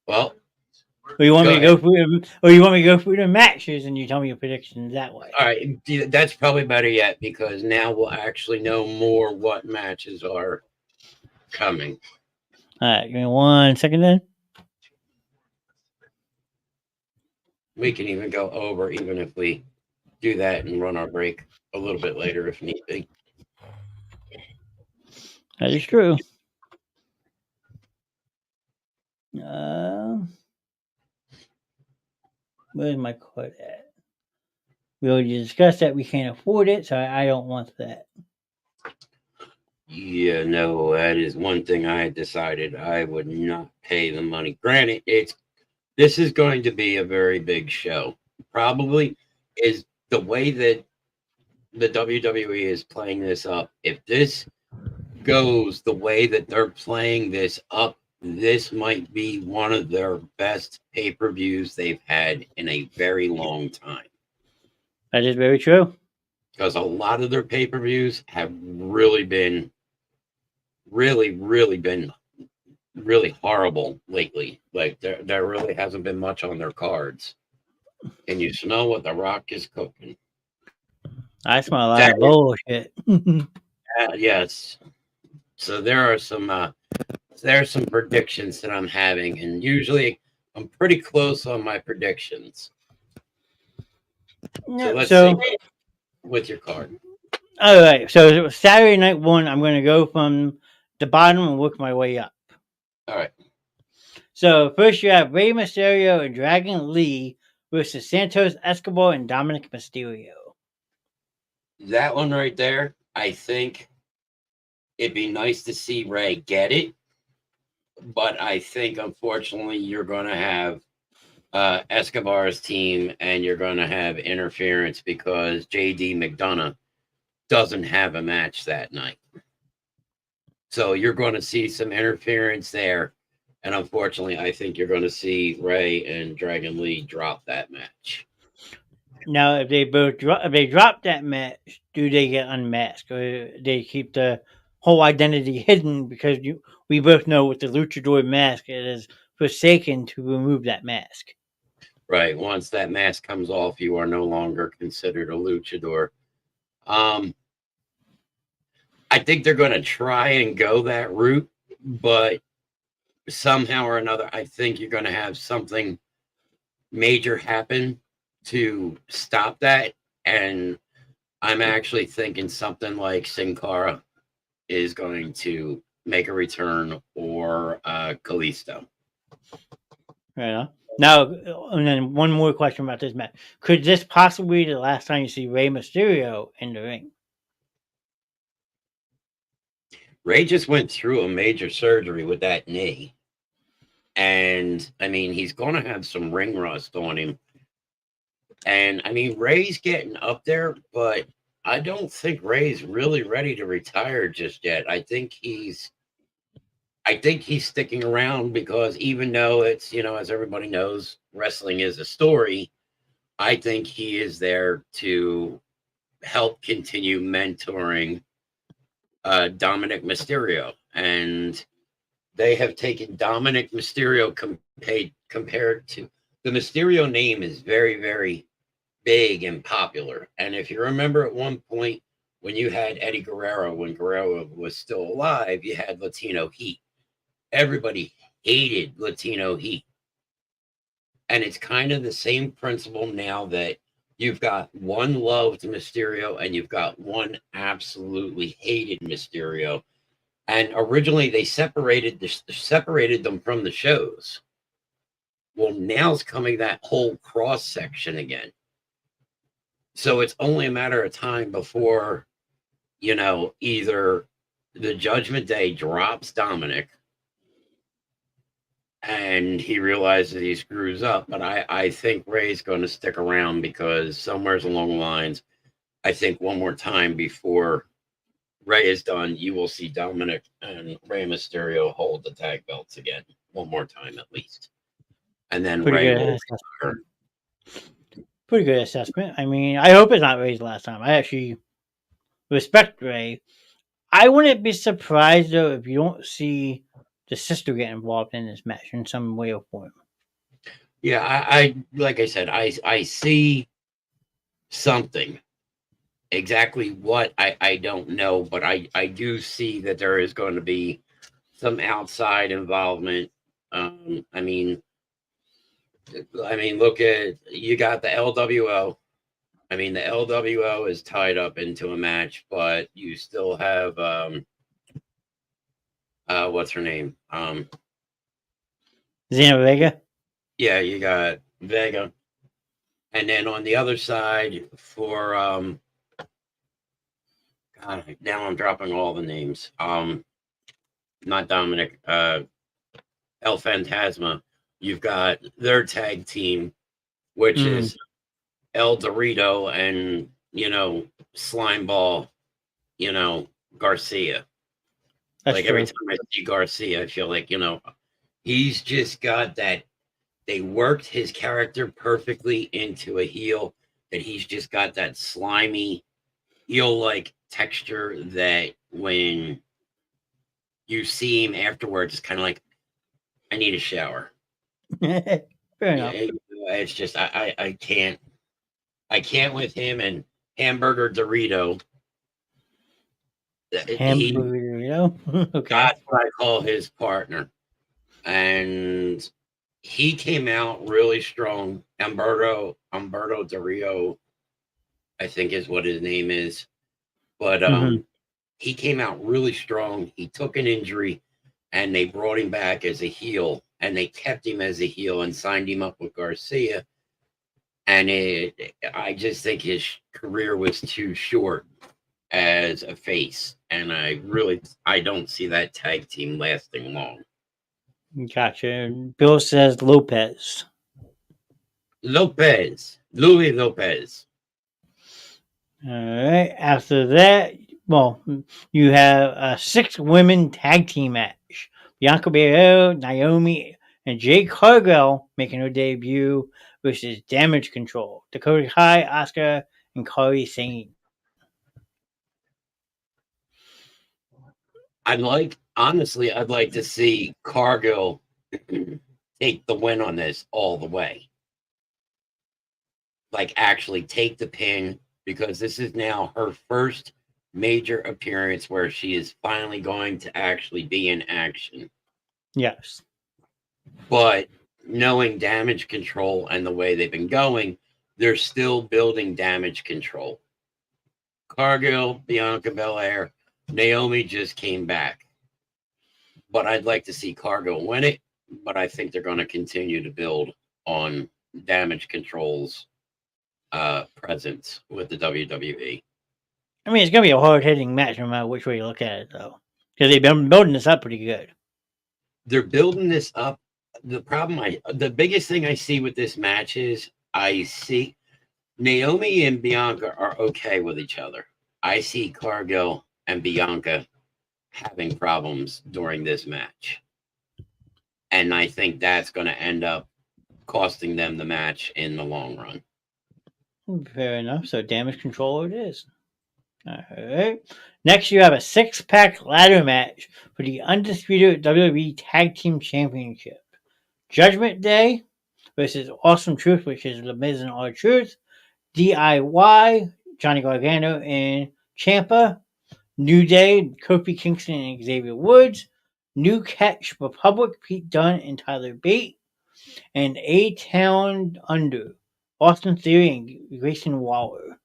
Well, or you want me to go through them, or you want me to go through the matches and you tell me your predictions that way? All right, that's probably better yet, because now we'll actually know more what matches are coming. All right, give me 1 second then. We can even go over, even if we do that and run our break a little bit later if need be. That is true. Where's my card at? We already discussed that we can't afford it, so I don't want that. Yeah, no, that is one thing I had decided I would not pay the money. Granted, this is going to be a very big show. Probably is the way that the WWE is playing this up. If this goes the way that they're playing this up, this might be one of their best pay-per-views they've had in a very long time. That is very true. Because a lot of their pay-per-views have really been really horrible lately. Like there really hasn't been much on their cards. And you smell what The Rock is cooking. I smell a lot of bullshit. Yes. So there are some predictions that I'm having, and usually I'm pretty close on my predictions. So let's see with your card. All right. So Saturday night 1, I'm going to go from the bottom and work my way up. All right. So first you have Rey Mysterio and Dragon Lee versus Santos Escobar and Dominic Mysterio. That one right there, I think it'd be nice to see Rey get it. But I think, unfortunately, you're going to have Escobar's team, and you're going to have interference because JD McDonough doesn't have a match that night. So you're going to see some interference there. And unfortunately, I think you're going to see Ray and Dragon Lee drop that match. Now, if they both if they drop that match, do they get unmasked, or they keep the whole identity hidden? Because we both know with the luchador mask, it is forsaken to remove that mask. Right. Once that mask comes off, you are no longer considered a luchador. I think they're going to try and go that route, but somehow or another, I think you're going to have something major happen to stop that. And I'm actually thinking something like Sin Cara is going to make a return, or Kalisto. Yeah. Now, and then one more question about this match: could this possibly be the last time you see Rey Mysterio in the ring? Ray just went through a major surgery with that knee. And I mean, he's going to have some ring rust on him. And I mean, Ray's getting up there, but I don't think Ray's really ready to retire just yet. I think he's sticking around because even though it's, as everybody knows, wrestling is a story, I think he is there to help continue mentoring Dominic Mysterio. And they have taken Dominic Mysterio compared to the Mysterio name is very, very big and popular. And if you remember at one point when you had Eddie Guerrero, when Guerrero was still alive, you had Latino Heat. Everybody hated Latino Heat. And it's kind of the same principle now that you've got one loved Mysterio and you've got one absolutely hated Mysterio. And originally they separated them from the shows. Well, now it's coming that whole cross section again. So it's only a matter of time before, either the Judgment Day drops Dominic and he realizes he screws up. But I think Ray's going to stick around because somewhere along the lines, I think one more time before Ray is done, you will see Dominic and Rey Mysterio hold the tag belts again. One more time at least. And then Ray will return. Pretty good assessment. I mean, I hope it's not Ray's last time. I actually respect Ray. I wouldn't be surprised, though, if you don't see the sister get involved in this match in some way or form. Yeah, I like I said, I see something. Exactly what, I don't know, but I do see that there is going to be some outside involvement. I mean, look at, you got the LWO. I mean, the LWO is tied up into a match, but you still have what's her name? Xena Vega? Yeah, you got Vega. And then on the other side for God, now I'm dropping all the names. Not Dominic, El Fantasma. You've got their tag team, which is El Dorito and, Slimeball, Garcia. That's like true. every time I see Garcia, I feel like, he's just got that. They worked his character perfectly into a heel, that he's just got that slimy heel-like texture that when you see him afterwards, it's kind of like, I need a shower. Fair enough. It's just I can't with him and Hamburger Dorito. Hamburger Dorito? Okay. That's what I call his partner. And he came out really strong. Humberto Dorito, I think is what his name is. But he came out really strong. He took an injury and they brought him back as a heel, and they kept him as a heel and signed him up with Garcia. And I just think his career was too short as a face. And I don't see that tag team lasting long. Gotcha. Bill says Lopez. Louis Lopez. All right. After that, Well, you have a 6-women tag team match. Bianca Belair, Naomi, and Jade Cargill making her debut versus Damage Control. Dakota Kai, Asuka, and Kairi Sane. I'd like to see Cargill take the win on this all the way. Like actually take the pin, because this is now her first major appearance where she is finally going to actually be in action. Yes. But knowing Damage Control and the way they've been going, they're still building Damage Control. Cargill, Bianca Belair, Naomi just came back. But I'd like to see Cargill win it. But I think they're going to continue to build on Damage Control's presence with the WWE. I mean, it's going to be a hard-hitting match no matter which way you look at it, though. Because they've been building this up pretty good. They're building this up. The biggest thing I see with this match is I see Naomi and Bianca are okay with each other. I see Cargill and Bianca having problems during this match. And I think that's going to end up costing them the match in the long run. Fair enough. So Damage Control it is. All right. Next, you have a 6-pack ladder match for the undisputed WWE Tag Team Championship. Judgment Day versus Awesome Truth, which is The Miz and R-Truth. DIY, Johnny Gargano and Ciampa. New Day, Kofi Kingston and Xavier Woods. New Catch Republic, Pete Dunne and Tyler Bate. And A-Town Under, Austin Theory and Grayson Waller.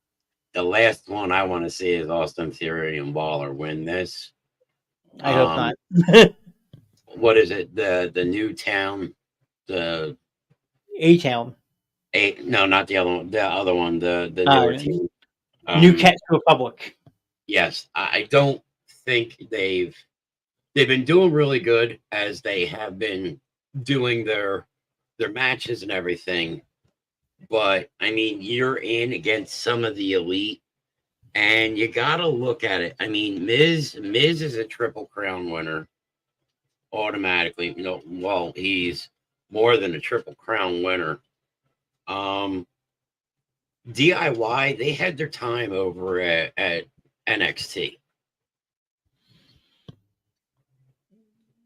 The last one I want to see is Austin Theory and Waller win this. I hope not. What is it? The new town, the A-Town. No, not the other one. The other one, the newer team. New Catch Republic. Yes, I don't think they've been doing really good as they have been doing their matches and everything. But I mean, you're in against some of the elite, and you got to look at it. I mean, Miz is a Triple Crown winner automatically. Well, he's more than a Triple Crown winner. DIY, they had their time over at NXT.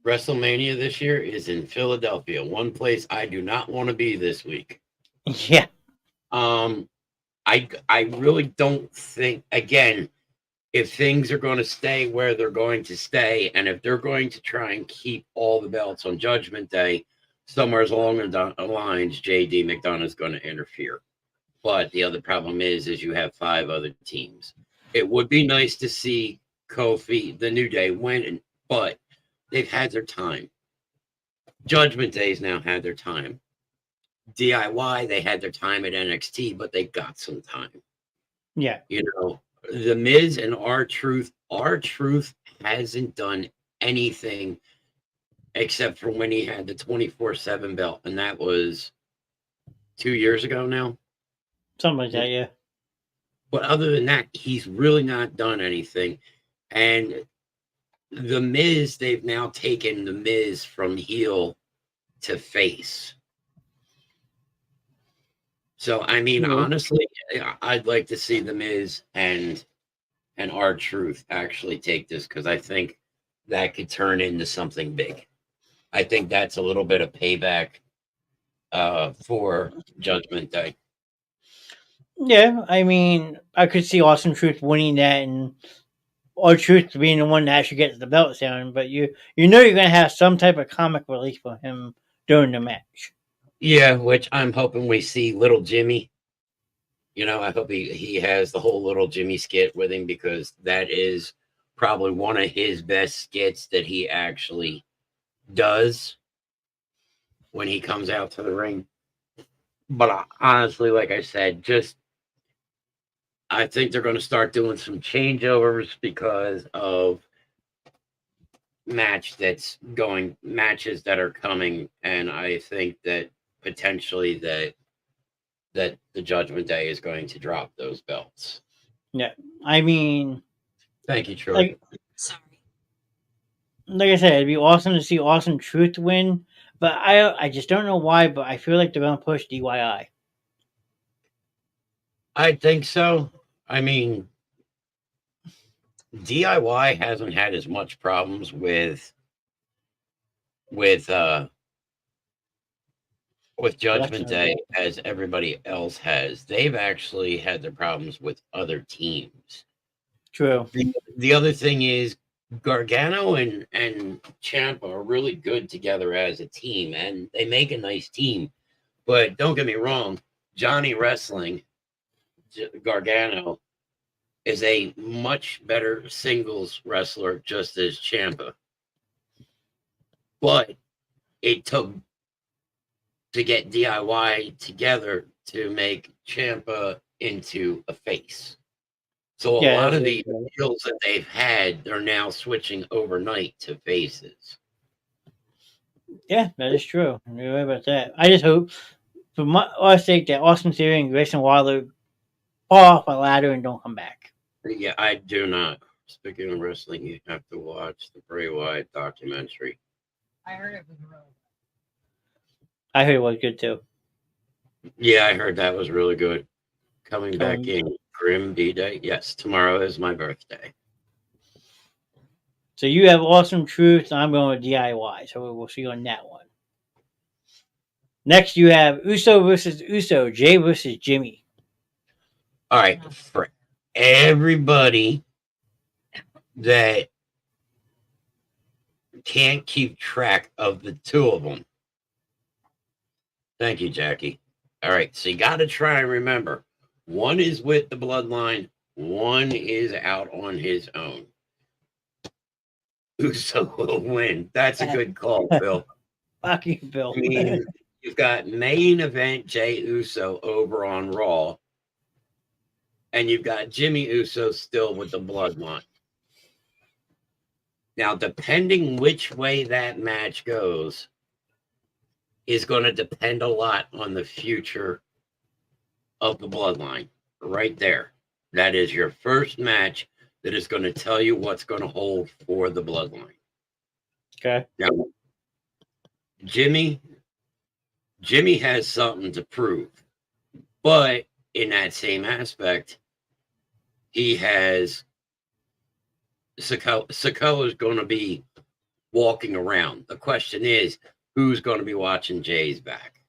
WrestleMania this year is in Philadelphia, one place I do not want to be this week. Yeah. I really don't think, again, if things are going to stay where they're going to stay, and if they're going to try and keep all the belts on Judgment Day, somewhere along the lines, JD McDonough is going to interfere. But the other problem is you have 5 other teams. It would be nice to see Kofi, the New Day, win, but they've had their time. Judgment Day's now had their time. DIY, they had their time at NXT, but they got some time. Yeah. The Miz and R-Truth hasn't done anything except for when he had the 24/7 belt, and that was 2 years ago now. Something like that, yeah. But other than that, he's really not done anything. And the Miz, they've now taken the Miz from heel to face. So, I mean, honestly, I'd like to see the Miz and R-Truth actually take this, because I think that could turn into something big. I think that's a little bit of payback for Judgment Day. Yeah, I mean, I could see Awesome Truth winning that and R-Truth being the one that actually gets the belt down, but you know you're going to have some type of comic relief for him during the match. Yeah, which I'm hoping we see Little Jimmy. I hope he has the whole Little Jimmy skit with him, because that is probably one of his best skits that he actually does when he comes out to the ring. But honestly, like I said, I think they're going to start doing some changeovers because of matches that are coming, and I think that potentially that the Judgment Day is going to drop those belts. Yeah, I mean, Thank you, Troy. Like, like I said, it'd be awesome to see Awesome Truth win, but I just don't know why. But I feel like they're gonna push DIY. I think so. I mean, DIY hasn't had as much problems with Judgment Day as everybody else has. They've actually had their problems with other teams. True. The other thing is Gargano and Ciampa are really good together as a team, and they make a nice team. But don't get me wrong, Johnny Wrestling Gargano is a much better singles wrestler, just as Ciampa. But it took to get DIY together to make Ciampa into a face. So a lot of the heels that they've had, they're now switching overnight to faces. Yeah, that is true. You're right about that. I just hope, for my sake, that Austin Theory and Grayson Waller fall off a ladder and don't come back. Yeah, I do not. Speaking of wrestling, you have to watch the Bray Wyatt documentary. I heard it was really I heard it was good too. Yeah, I heard that was really good. Coming back in Grim B-Day. Yes, tomorrow is my birthday. So you have Awesome Truth, and I'm going with DIY. So we'll see on that one. Next, you have Uso versus Uso, Jay versus Jimmy. All right, for everybody that can't keep track of the two of them. Thank you, Jackie. All right, so you got to try and remember. One is with the bloodline. One is out on his own. Uso will win. That's a good call, Bill. Fuck you, Bill. I mean, you've got main event Jay Uso over on Raw. And you've got Jimmy Uso still with the bloodline. Now, depending which way that match goes is going to depend a lot on the future of the bloodline. Right there. That is your first match that is going to tell you what's going to hold for the bloodline. Okay. Now, Jimmy has something to prove. But in that same aspect, he has Sikoa is going to be walking around. The question is, who's going to be watching Jay's back?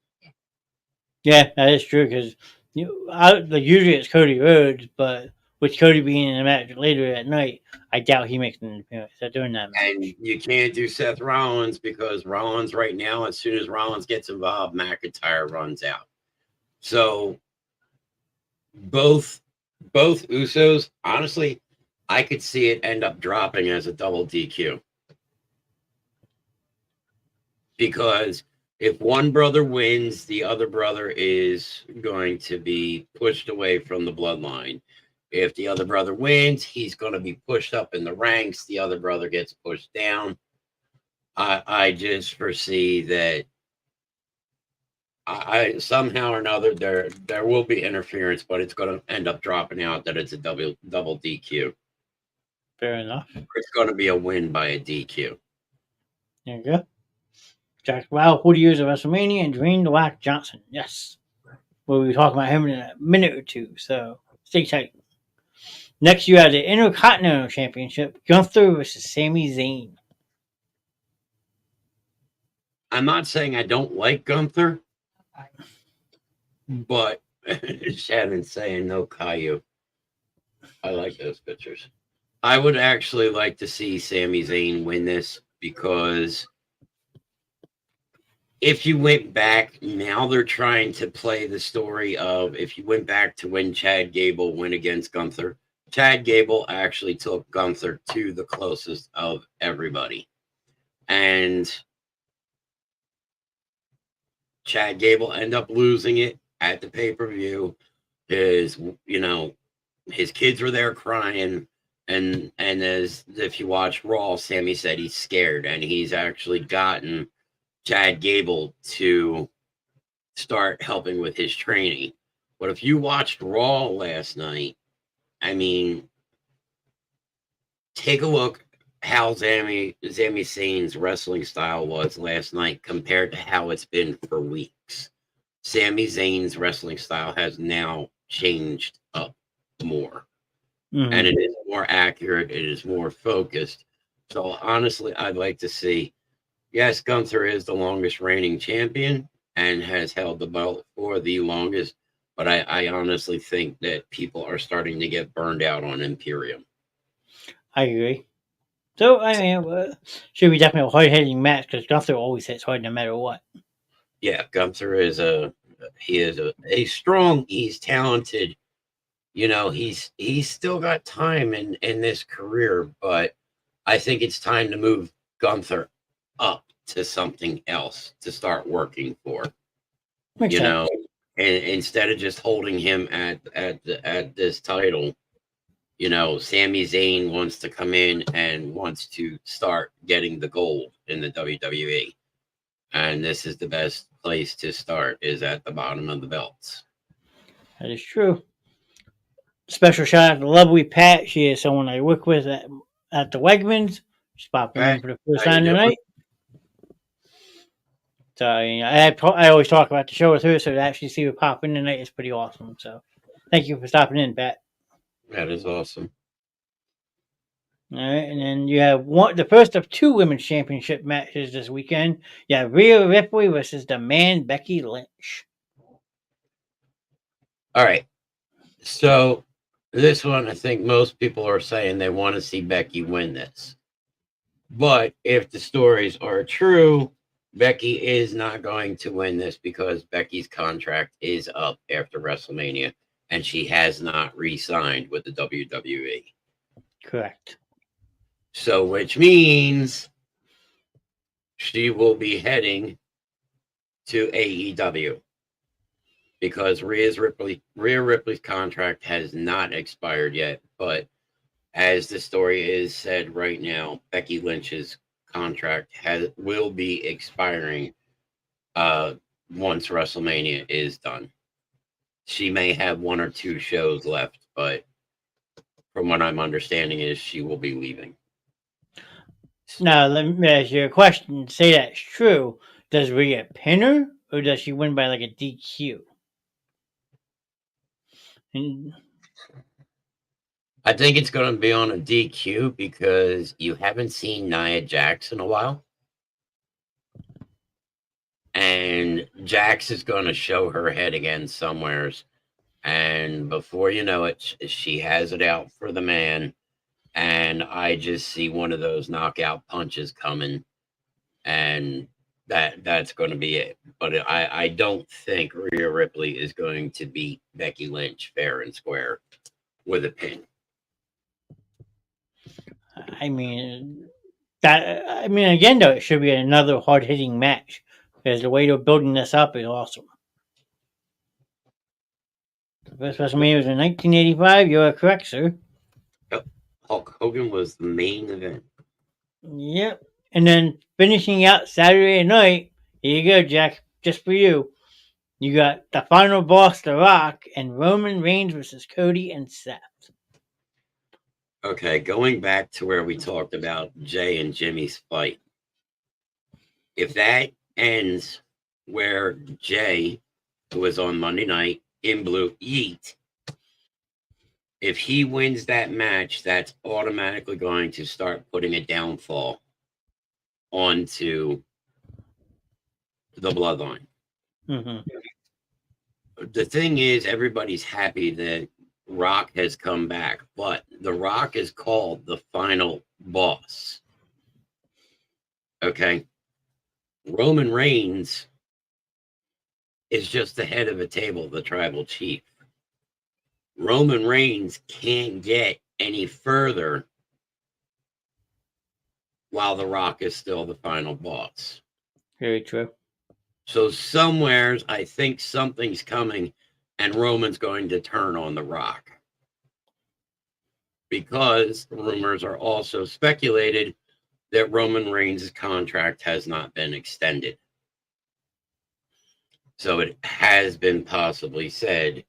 Yeah, that is true because usually it's Cody Rhodes, but with Cody being in the match later that night, I doubt he makes an appearance during that match. And you can't do Seth Rollins because Rollins right now, as soon as Rollins gets involved, McIntyre runs out. So both Usos, honestly, I could see it end up dropping as a double DQ. Because if one brother wins, the other brother is going to be pushed away from the bloodline. If the other brother wins, he's going to be pushed up in the ranks. The other brother gets pushed down. I just foresee that I somehow or another there will be interference, but it's going to end up dropping out that it's a double DQ. Fair enough. It's going to be a win by a DQ. There you go. Jack Wow, 40 years of WrestleMania, and Dwayne The Rock Johnson. Yes. We'll be talking about him in a minute or two, so stay tight. Next, you have the Intercontinental Championship, Gunther versus Sami Zayn. I'm not saying I don't like Gunther, but Shannon's saying no Caillou. I like those pictures. I would actually like to see Sami Zayn win this because if you went back, now they're trying to play the story of if you went back to when Chad Gable went against Gunther, Chad Gable actually took Gunther to the closest of everybody. And Chad Gable ended up losing it at the pay-per-view. His kids were there crying. And as if you watch Raw, Sammy said he's scared, and he's actually gotten Chad Gable to start helping with his training. But if you watched Raw last night, I mean, take a look how Sami Zayn's wrestling style was last night compared to how it's been for weeks. Sami Zayn's wrestling style has now changed up more. Mhm. And it is more accurate. It is more focused. So honestly, I'd like to see, yes, Gunther is the longest reigning champion and has held the belt for the longest. But I honestly think that people are starting to get burned out on Imperium. I agree. So, I mean, should be definitely a hard hitting match because Gunther always hits hard no matter what. Yeah, Gunther is a strong, he's talented. You know, he's still got time in this career, but I think it's time to move Gunther up to something else to start working for. Makes You sense. know, and instead of just holding him at this title, you know, Sami Zayn wants to come in and wants to start getting the gold in the WWE. And this is the best place to start, is at the bottom of the belts. That is true. Special shout out to lovely Pat. She is someone I work with at the Wegmans. She's popping in Pat, for the first how you time doing? tonight. So I always talk about the show with her, so to actually see her pop in tonight is pretty awesome. So thank you for stopping in, Pat. That is awesome. All right, and then you have the first of two women's championship matches this weekend. You have Rhea Ripley versus the man Becky Lynch. All right. So this one, I think most people are saying they want to see Becky win this. But if the stories are true, Becky is not going to win this because Becky's contract is up after WrestleMania and she has not re-signed with the WWE. Correct. So, which means she will be heading to AEW because Rhea Ripley's contract has not expired yet. But as the story is said right now, Becky Lynch's contract will be expiring once WrestleMania is done. She may have one or two shows left, but from what I'm understanding is she will be leaving. Now, let me ask you a question. Say that's true. Does Rhea pin her, or does she win by like a DQ? And I think it's going to be on a DQ because you haven't seen Nia Jax in a while. And Jax is going to show her head again somewheres. And before you know it, she has it out for the man. And I just see one of those knockout punches coming. And that's going to be it. But I don't think Rhea Ripley is going to beat Becky Lynch fair and square with a pin. I mean, again, though, it should be another hard hitting match because the way they're building this up is awesome. The first WrestleMania was in 1985. You are correct, sir. Yep. Hulk Hogan was the main event. Yep. And then finishing out Saturday night, here you go, Jack, just for you. You got the final boss, The Rock, and Roman Reigns versus Cody and Seth. Okay, going back to where we talked about Jay and Jimmy's fight. If that ends where Jay, who was on Monday night in Blue Yeet, if he wins that match, that's automatically going to start putting a downfall onto the bloodline. Mm-hmm. The thing is, everybody's happy that Rock has come back, but The Rock is called the final boss. Okay. Roman Reigns is just the head of the table, the tribal chief. Roman Reigns can't get any further while The Rock is still the final boss. Very true. So somewheres, I think something's coming and Roman's going to turn on The Rock. Because rumors are also speculated that Roman Reigns' contract has not been extended. So it has been possibly said,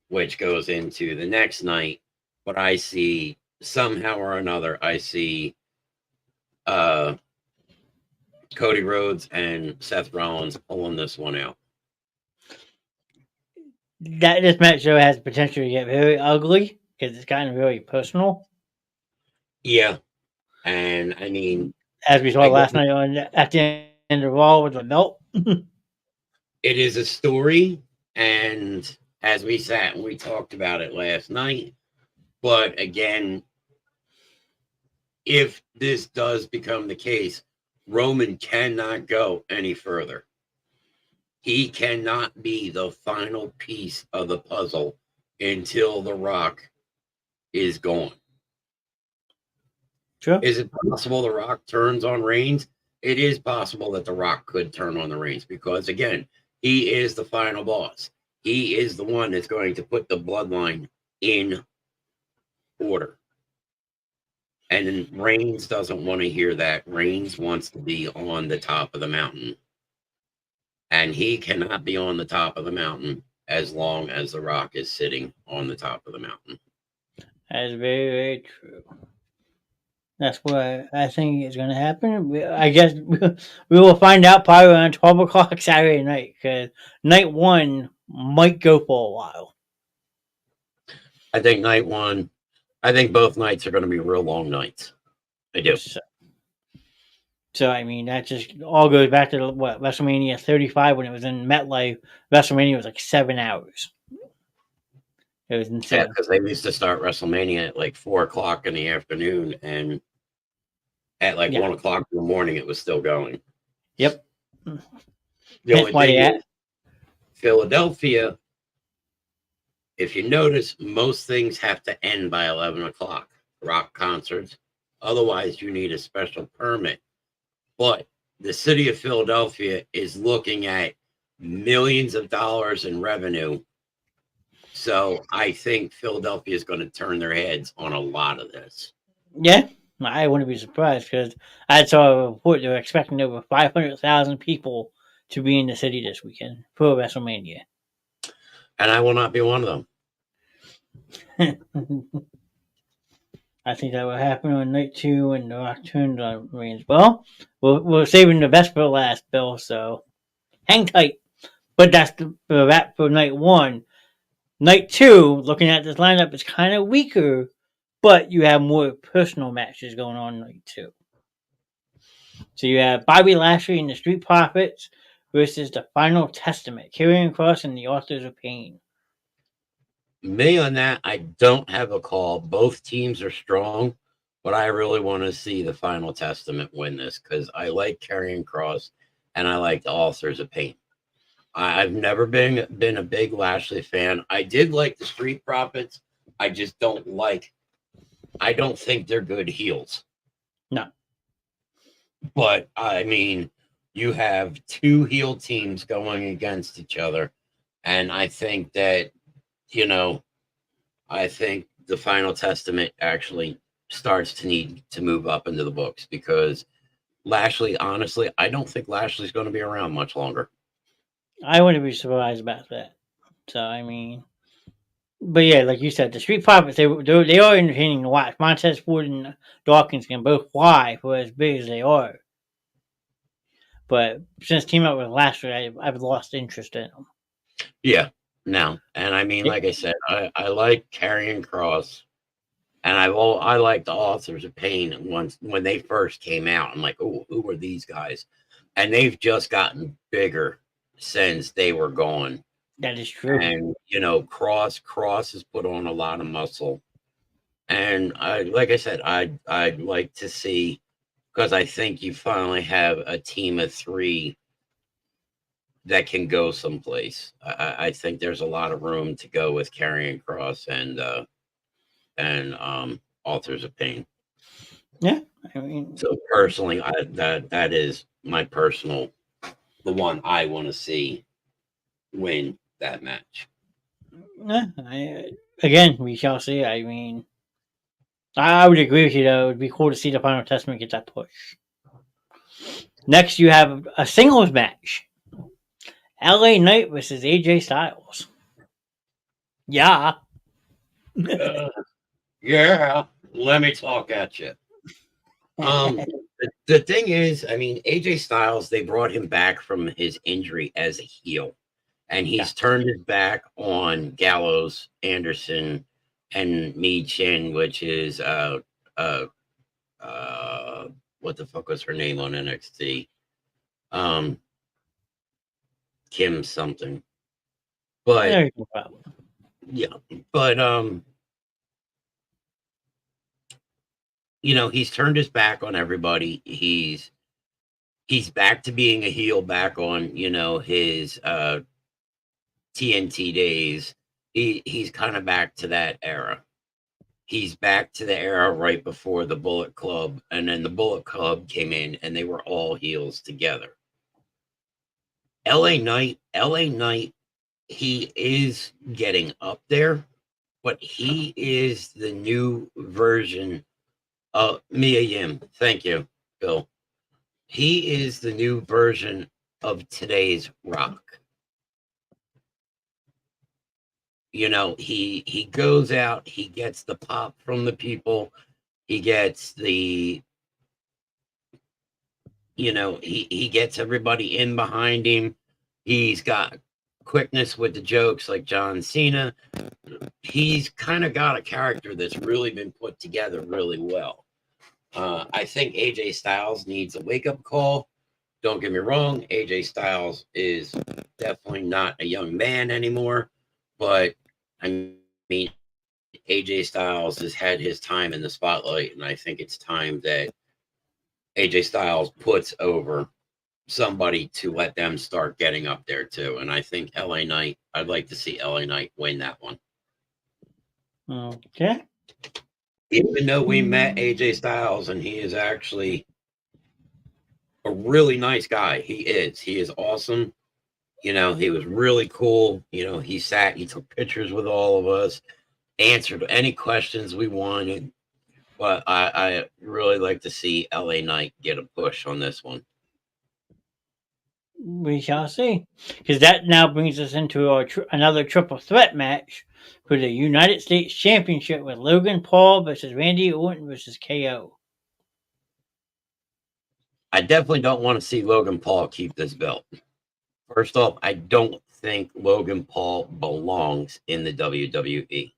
which goes into the next night, but I see somehow or another, I see Cody Rhodes and Seth Rollins pulling this one out. That this match show has potential to get very ugly because it's gotten very personal, Yeah, and I mean, as we saw last night on at the end of Raw with the belt. it is a story, and as we sat and we talked about it last night, but again, if this does become the case, Roman cannot go any further. He cannot be the final piece of the puzzle until The Rock is gone. Sure. Is it possible The Rock turns on Reigns? It is possible that The Rock could turn on the Reigns because, again, he is the final boss. He is the one that's going to put the bloodline in order. And then Reigns doesn't want to hear that. Reigns wants to be on the top of the mountain. And he cannot be on the top of the mountain as long as The Rock is sitting on the top of the mountain. That's very, very true. That's what I think is going to happen. I guess we will find out probably around 12 o'clock Saturday night because night one might go for a while. I think night one, I think both nights are going to be real long nights. I do. So I mean, that just all goes back to what WrestleMania 35 when it was in MetLife. WrestleMania was like 7 hours. It was insane. Yeah, because they used to start WrestleMania at like 4 o'clock in the afternoon, and at like 1 o'clock in the morning, it was still going. Yep. The only thing is, Philadelphia, if you notice, most things have to end by 11 o'clock. Rock concerts. Otherwise, you need a special permit. But the city of Philadelphia is looking at millions of dollars in revenue. So I think Philadelphia is going to turn their heads on a lot of this. Yeah, I wouldn't be surprised because I saw a report they were expecting over 500,000 people to be in the city this weekend for WrestleMania. And I will not be one of them. I think that will happen on night 2 when The Rock turns on Reigns. Well, we're saving the best for last, Bill, so hang tight. But that's the wrap for night 1. Night 2, looking at this lineup, is kind of weaker, but you have more personal matches going on night 2. So you have Bobby Lashley and the Street Profits versus the Final Testament, Karrion Kross and the Authors of Pain. Me on that, I don't have a call. Both teams are strong, but I really want to see the Final Testament win this because I like Karrion Kross and I like the Authors of Pain. I've never been a big Lashley fan. I did like the Street Profits. I just don't think they're good heels. No. But I mean, you have 2 heel teams going against each other. And I think that, I think the Final Testament actually starts to need to move up into the books because Lashley, honestly, I don't think Lashley's going to be around much longer. I wouldn't be surprised about that. So, I mean, but yeah, like you said, the Street Profits, they are entertaining to watch. Montez Ford and Dawkins can both fly for as big as they are. But since team up with Lashley, I've lost interest in them. Yeah, no. And I mean, like I said, I like Karrion Kross. And I like the Authors of Pain when they first came out. I'm like, oh, who are these guys? And they've just gotten bigger since they were gone. That is true. And Kross has put on a lot of muscle. And like I said, I'd like to see, because I think you finally have a team of 3 that can go someplace. I think there's a lot of room to go with Karrion Kross and Authors of Pain. Yeah, I mean, so personally, that is my personal, the one I want to see win that match. Yeah, again, we shall see. I mean, I would agree with you, though. It would be cool to see the Final Testament get that push. Next, you have a singles match. LA Knight versus AJ Styles. Yeah. Yeah. Let me talk at you. The thing is, I mean, AJ Styles, they brought him back from his injury as a heel, and he's turned his back on Gallows, Anderson, and Mi Chin, which is uh what the fuck was her name on NXT? Kim something. But There's no problem. yeah, but you know, he's turned his back on everybody. He's back to being a heel, back on, you know, his TNT days. He's kind of back to that era. He's back to the era right before the Bullet Club, and then the Bullet Club came in and they were all heels together. LA Knight, he is getting up there, but he is the new version of Mia Yim. Thank you, Bill. He is the new version of today's Rock. You know, he goes out, he gets the pop from the people, he gets the, you know, he gets everybody in behind him. He's got quickness with the jokes like John Cena. He's kind of got a character that's really been put together really well. I think AJ Styles needs a wake-up call. Don't get me wrong, AJ Styles is definitely not a young man anymore, but I mean, AJ Styles has had his time in the spotlight, and I think it's time that AJ Styles puts over somebody to let them start getting up there too. And I think LA Knight, I'd like to see LA Knight win that one. Okay. Even though we met AJ Styles and he is actually a really nice guy. He is awesome. You know, he was really cool. You know, he took pictures with all of us, answered any questions we wanted. But I really like to see LA Knight get a push on this one. We shall see. Because that now brings us into another triple threat match for the United States Championship with Logan Paul versus Randy Orton versus KO. I definitely don't want to see Logan Paul keep this belt. First off, I don't think Logan Paul belongs in the WWE.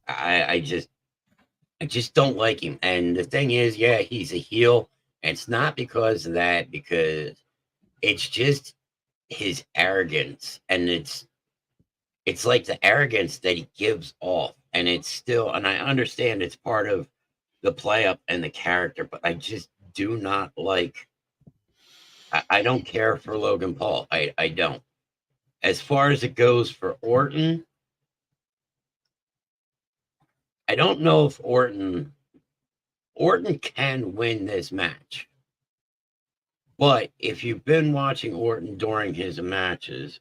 I just don't like him. And the thing is, yeah, he's a heel. And it's not because of that, because it's just his arrogance. And it's like the arrogance that he gives off. And it's still, and I understand it's part of the play up and the character, but I just do not like, I don't care for Logan Paul. I don't. As far as it goes for Orton, I don't know if Orton can win this match. But if you've been watching Orton during his matches,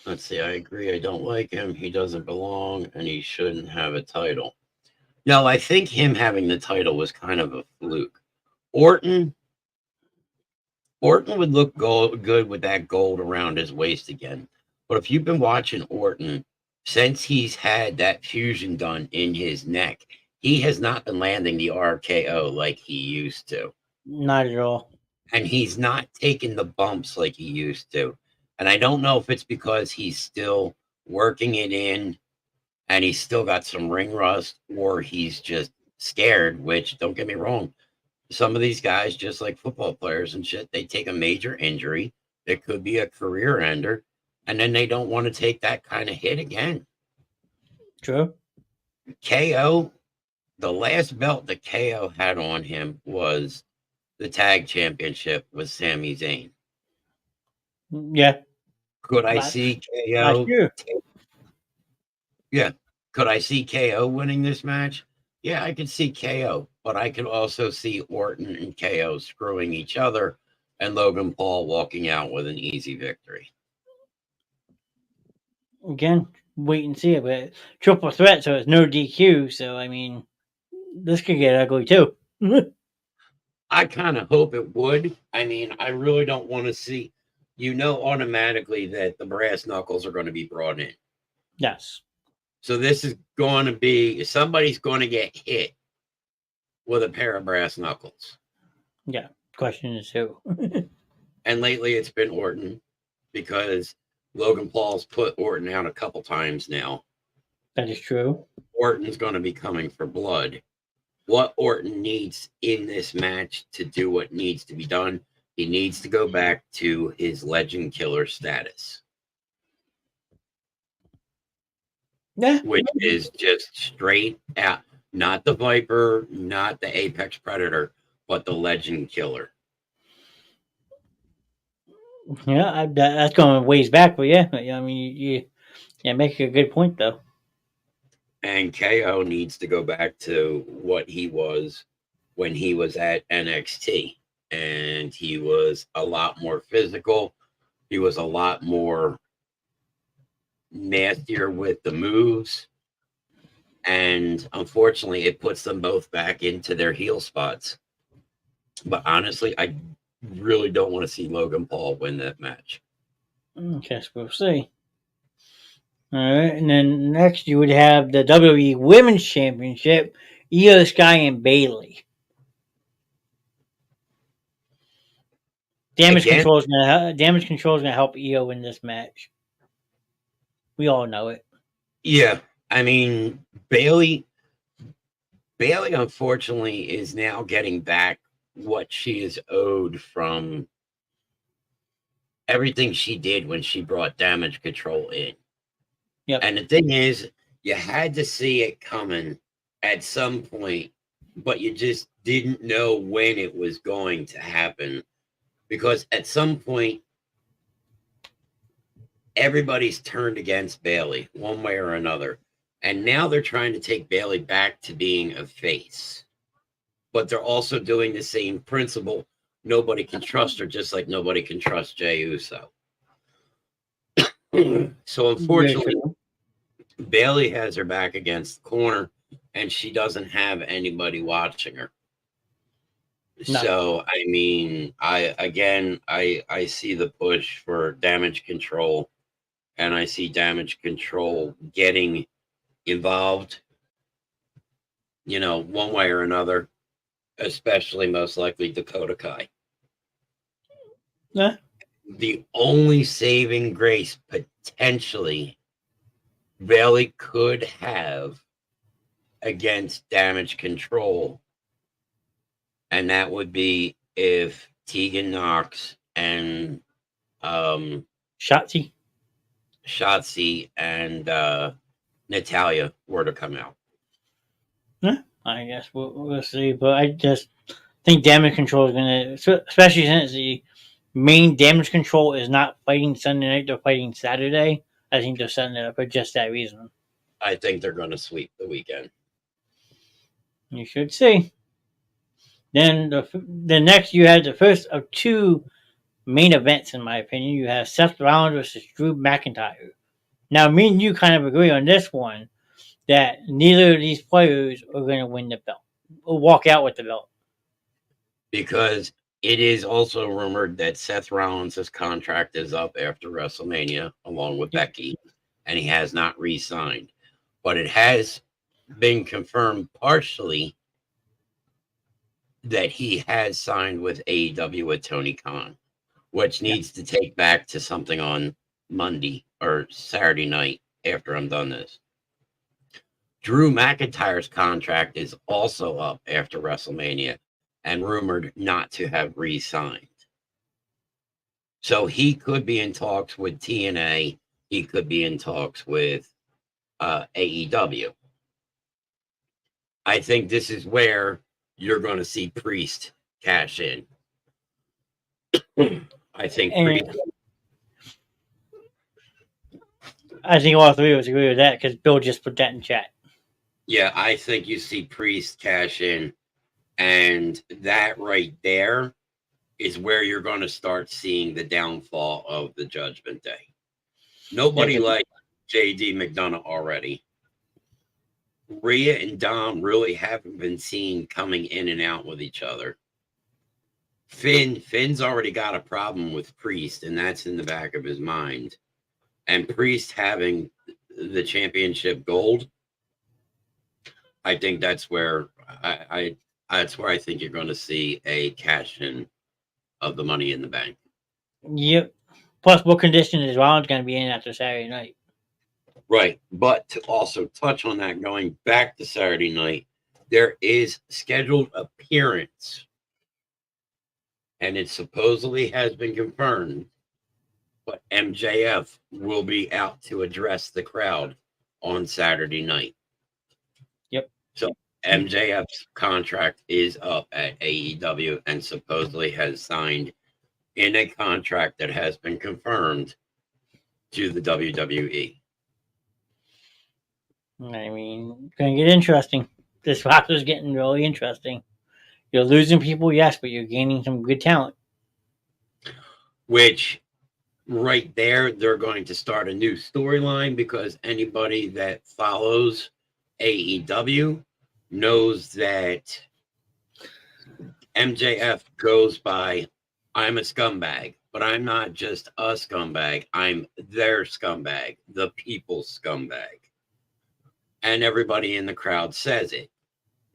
let's see, I agree. I don't like him. He doesn't belong, and he shouldn't have a title. No, I think him having the title was kind of a fluke. Orton would look good with that gold around his waist again. But if you've been watching Orton, since he's had that fusion done in his neck, he has not been landing the RKO like he used to. Not at all. And he's not taking the bumps like he used to. And I don't know if it's because he's still working it in and he's still got some ring rust, or he's just scared, which, don't get me wrong, some of these guys, just like football players and shit, they take a major injury. It could be a career ender, and then they don't want to take that kind of hit again. True. KO, the last belt that KO had on him was the tag championship with Sami Zayn. Yeah. Could I see KO? Yeah. Could I see KO winning this match? Yeah, I could see KO, but I could also see Orton and KO screwing each other and Logan Paul walking out with an easy victory. Again, wait and see. But triple threat, so it's no DQ. So, I mean, this could get ugly too. I kind of hope it would. I mean, I really don't want to see, automatically that the brass knuckles are going to be brought in. Yes. So this is going to be, somebody's going to get hit with a pair of brass knuckles. Yeah. Question is who? And lately it's been Orton because Logan Paul's put Orton out a couple times now. That is true. Orton's going to be coming for blood. What Orton needs in this match to do what needs to be done, he needs to go back to his legend killer status. Yeah. Which is just straight out, not the Viper, not the Apex Predator, but the legend killer. Yeah, that's going ways back, but yeah, I mean, you make a good point though. And KO needs to go back to what he was when he was at NXT. And he was a lot more physical. He was a lot more nastier with the moves. And unfortunately, it puts them both back into their heel spots. But honestly, I really don't want to see Logan Paul win that match. Guess we'll see. All right, and then next you would have the WWE Women's Championship, Io Sky and Bailey. Damage control is gonna help Io in this match. We all know it. Yeah, I mean Bailey unfortunately is now getting back what she is owed from everything she did when she brought Damage Control in. Yep. And the thing is, you had to see it coming at some point, but you just didn't know when it was going to happen. Because at some point, everybody's turned against Bailey one way or another. And now they're trying to take Bailey back to being a face. But they're also doing the same principle. Nobody can trust her, just like nobody can trust Jey Uso. So unfortunately, Bailey has her back against the corner, and she doesn't have anybody watching her. No. So I mean, I see the push for Damage Control, and I see Damage Control getting involved, you know, one way or another, especially most likely Dakota Kai. Yeah. The only saving grace potentially Bailey could have against Damage Control, and that would be if Tegan Knox and Shotzi and Natalya were to come out. Yeah, I guess we'll see. But I just think Damage Control is going to, especially since the main Damage Control is not fighting Sunday night, they're fighting Saturday. I think they're setting it up for just that reason. I think they're going to sweep the weekend. You should see. Then the next, you had the first of two main events, in my opinion. You have Seth Rollins versus Drew McIntyre. Now, me and you kind of agree on this one, that neither of these players are going to win the belt or walk out with the belt. Because it is also rumored that Seth Rollins' contract is up after WrestleMania, along with Becky, and he has not re-signed. But it has been confirmed partially that he has signed with AEW with Tony Khan, which needs to take back to something on Monday or Saturday night after I'm done this. Drew McIntyre's contract is also up after WrestleMania and rumored not to have re-signed. So he could be in talks with TNA. He could be in talks with AEW. I think this is where you're going to see Priest cash in. I think Priest. I think all three of us agree with that because Bill just put that in chat. Yeah, I think you see Priest cash in, and that right there is where you're going to start seeing the downfall of the Judgment Day. Nobody liked JD McDonough already. Rhea and Dom really haven't been seen coming in and out with each other. Finn's already got a problem with Priest, and that's in the back of his mind. And Priest having the championship gold, I think that's where That's where I think you're going to see a cash in of the Money in the Bank. Yep. Plus, what condition is Rollins going to be in after Saturday night? Right. But to also touch on that, going back to Saturday night, there is scheduled appearance, and it supposedly has been confirmed, but MJF will be out to address the crowd on Saturday night. Yep. So MJF's contract is up at AEW and supposedly has signed in a contract that has been confirmed to the WWE. I mean, it's going to get interesting. This roster's getting really interesting. You're losing people, yes, but you're gaining some good talent. Which right there, they're going to start a new storyline because anybody that follows AEW knows that MJF goes by, I'm a scumbag, but I'm not just a scumbag. I'm their scumbag, the people's scumbag. And everybody in the crowd says it.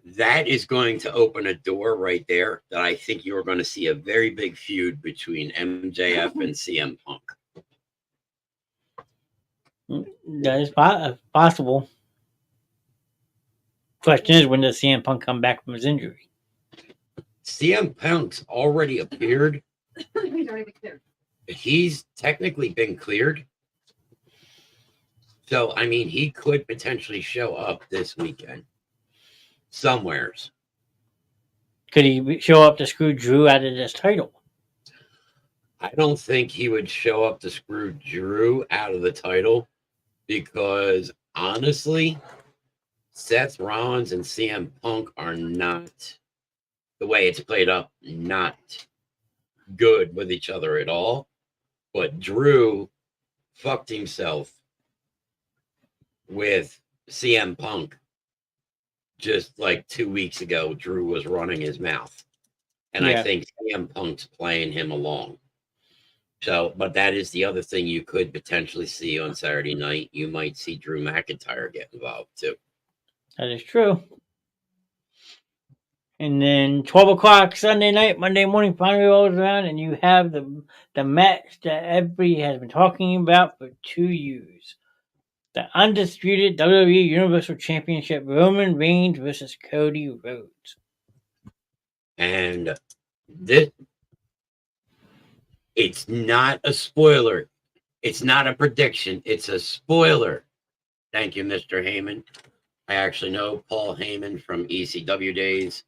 That is going to open a door right there that I think you're going to see a very big feud between MJF and CM Punk. That is possible. Question is, when does CM Punk come back from his injury? CM Punk's already appeared. He's already been cleared. He's technically been cleared. So, I mean, he could potentially show up this weekend somewheres. Could he show up to screw Drew out of this title? I don't think he would show up to screw Drew out of the title because, honestly, Seth Rollins and CM Punk are not, the way it's played up, not good with each other at all. But Drew fucked himself with CM Punk just like 2 weeks ago. Drew was running his mouth, and I think CM Punk's playing him along. So, but that is the other thing you could potentially see on Saturday night. You might see Drew McIntyre get involved too. That is true. And then 12 o'clock Sunday night, Monday morning finally rolls around, and you have the match that everybody has been talking about for 2 years. The undisputed WWE Universal Championship, Roman Reigns versus Cody Rhodes. And this, it's not a spoiler. It's not a prediction. It's a spoiler. Thank you, Mr. Heyman. I actually know Paul Heyman from ECW days.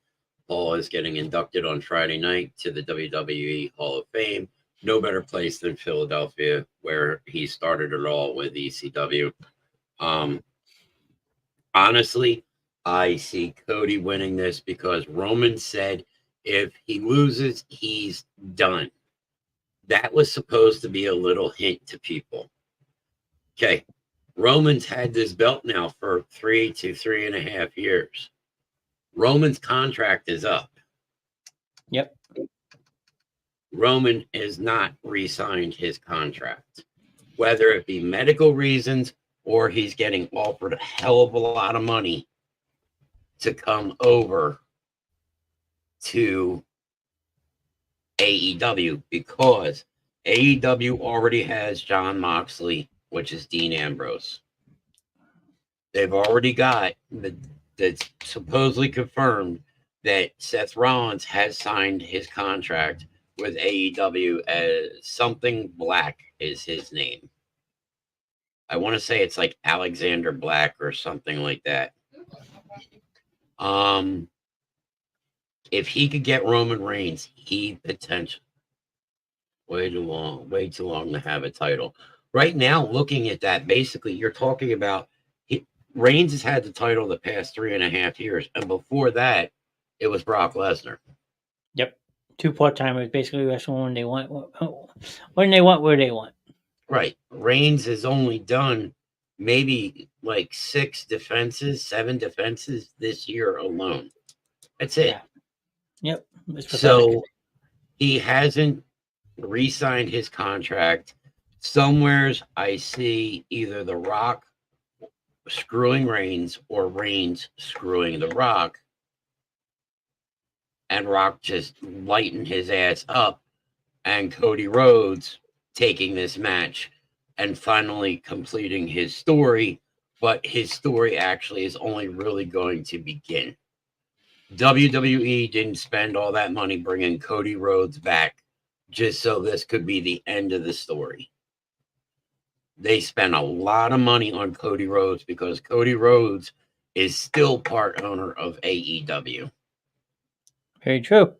Paul is getting inducted on Friday night to the WWE Hall of Fame. No better place than Philadelphia, where he started it all with ECW. Honestly, I see Cody winning this because Roman said if he loses, he's done. That was supposed to be a little hint to people. Okay, Roman's had this belt now for 3 to 3.5 years. Roman's contract is up. Yep. Roman has not re-signed his contract, whether it be medical reasons or he's getting offered a hell of a lot of money to come over to AEW because AEW already has Jon Moxley, which is Dean Ambrose. They've already got that's supposedly confirmed that Seth Rollins has signed his contract with AEW as something Black is his name. I want to say it's like Alexander Black or something like that. If he could get Roman Reigns, he potentially way too long to have a title. Right now, looking at that, basically you're talking about Reigns has had the title the past 3.5 years, and before that, it was Brock Lesnar. Yep. 2 part-timers basically wrestling when they want, where they want. Right. Reigns has only done maybe like 7 defenses this year alone. That's it. Yeah. Yep. So he hasn't re-signed his contract. Somewheres I see either The Rock screwing Reigns or Reigns screwing The Rock and Rock just lighting his ass up, and Cody Rhodes taking this match and finally completing his story. But his story actually is only really going to begin. WWE didn't spend all that money bringing Cody Rhodes back just so this could be the end of the story. They spent a lot of money on Cody Rhodes because Cody Rhodes is still part owner of AEW. Very true.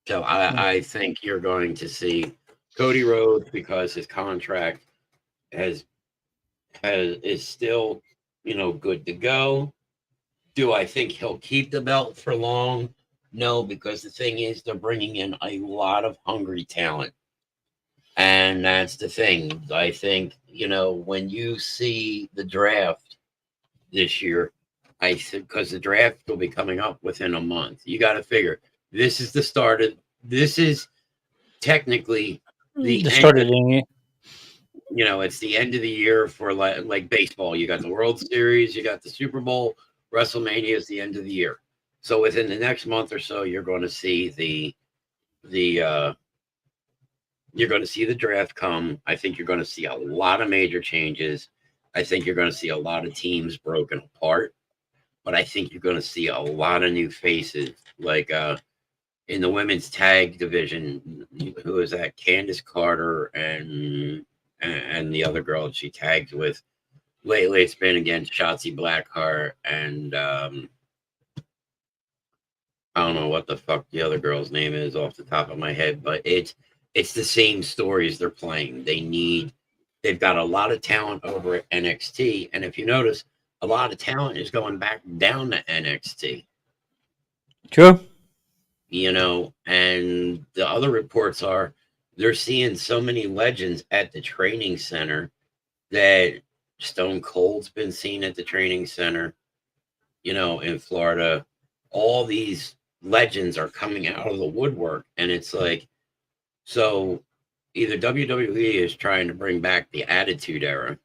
So I think you're going to see Cody Rhodes, because his contract is still, good to go. Do I think he'll keep the belt for long? No, because the thing is, they're bringing in a lot of hungry talent. And that's the thing. I think, when you see the draft this year, I think because the draft will be coming up within a month, you got to figure this is the start of, this is technically the start end of the year. it's the end of the year for like baseball. You got the World Series, you got the Super Bowl, WrestleMania is the end of the year. So within the next month or so, you're going to see the draft come. I think you're going to see a lot of major changes. I think you're going to see a lot of teams broken apart, but I think you're going to see a lot of new faces. Like in the women's tag division, who is that? Candice Carter and the other girl that she tagged with. Lately, it's been against Shotzi Blackheart and I don't know what the fuck the other girl's name is off the top of my head, but it's the same stories they're playing. They've got a lot of talent over at NXT, and if you notice, a lot of talent is going back down to NXT. True. And the other reports are they're seeing so many legends at the training center that Stone Cold's been seen at the training center, in Florida. All these legends are coming out of the woodwork, and it's like, so either WWE is trying to bring back the Attitude Era,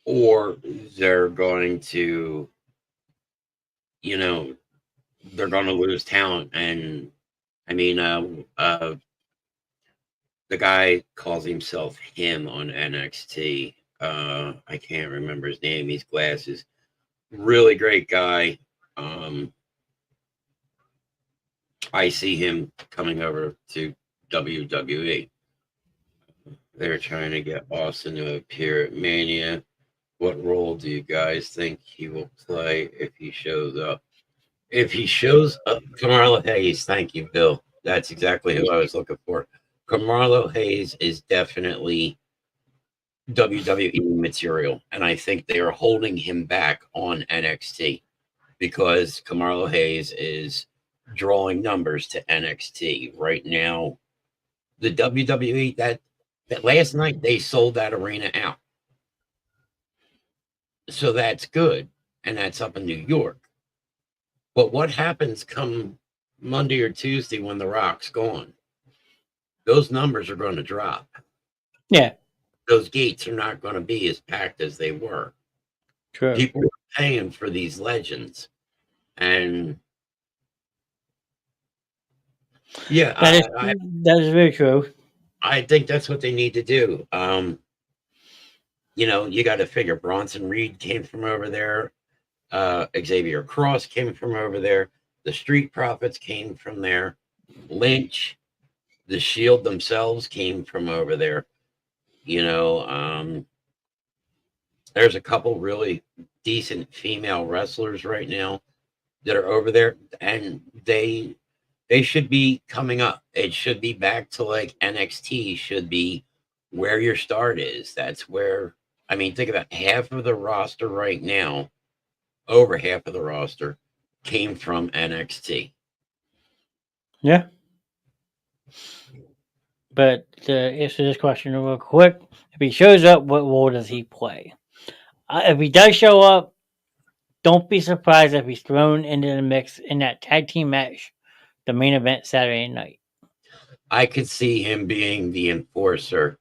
or they're going to, they're going to lose talent. And I mean, the guy calls himself him on NXT. I can't remember his name. He's glasses. Really great guy. I see him coming over to WWE. They're trying to get Austin to appear at Mania. What role do you guys think he will play if he shows up? If he shows up, Carmelo Hayes. Thank you, Bill. That's exactly who I was looking for. Carmelo Hayes is definitely WWE material, and I think they are holding him back on NXT because Carmelo Hayes is drawing numbers to NXT right now. The WWE that last night they sold that arena out, so that's good, and that's up in New York. But what happens come Monday or Tuesday when The Rock's gone? Those numbers are going to drop. Yeah. Those gates are not going to be as packed as they were. True. People are paying for these legends. And yeah, that is very true. I think that's what they need to do. You got to figure Bronson Reed came from over there. Xavier Cross came from over there. The Street Profits came from there. Lynch, the Shield themselves came from over there. There's a couple really decent female wrestlers right now that are over there, and they should be coming up. It should be back to like NXT should be where your start is. That's where, I mean, think about half of the roster right now, over half of the roster came from NXT. Yeah. But to answer this question real quick, if he shows up, what role does he play? If he does show up, don't be surprised if he's thrown into the mix in that tag team match, the main event Saturday night. I could see him being the enforcer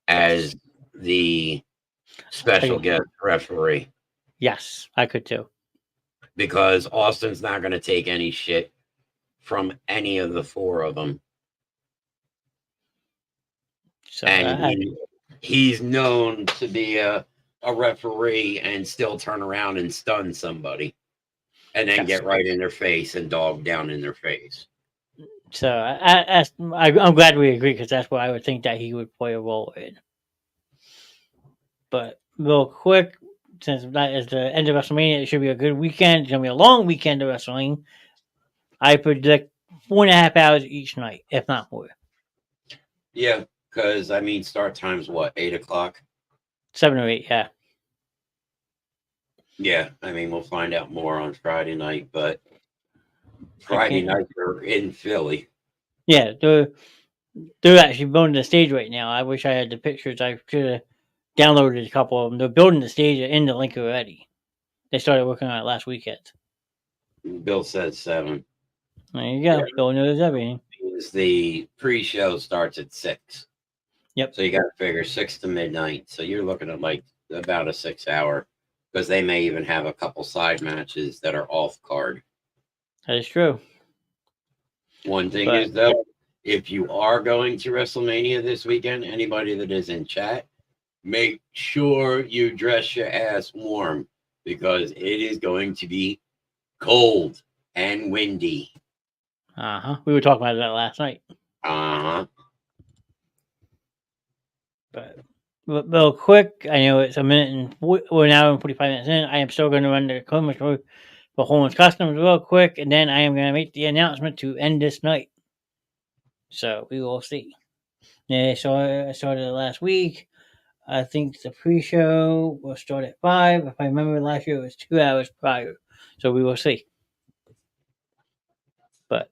as the special guest referee. Yes, I could too. because Austin's not going to take any shit from any of the four of them. So And he's known to be a referee and still turn around and stun somebody and then get right in their face and dog down in their face. So I'm glad we agree, because that's what I would think that he would play a role in. But real quick, since that is the end of WrestleMania, it should be a good weekend. It's gonna be a long weekend of wrestling. I predict 4.5 hours each night, if not more. Yeah, because I mean, start time's what, 8 o'clock? 7 or 8, yeah. Yeah, I mean, we'll find out more on Friday night, but Friday night they're in Philly. Yeah, they're actually building the stage right now. I wish I had the pictures. I should have downloaded a couple of them. They're building the stage in the link already. They started working on it last weekend. Bill says 7. There you go. Yeah. Bill knows everything. The pre-show starts at 6. Yep. So you got to figure 6 to midnight. So you're looking at like about a 6 hour, because they may even have a couple side matches that are off card. That is true. One thing is, though, if you are going to WrestleMania this weekend, anybody that is in chat, make sure you dress your ass warm, because it is going to be cold and windy. We were talking about that last night. But real quick, I know it's a minute and we're now in 45 minutes in. I am still going to run the commercial for Holman's Customs real quick, and then I am going to make the announcement to end this night. So we will see. Yeah, I started last week. I think the pre-show will start at 5. If I remember, last year it was 2 hours prior. So we will see. But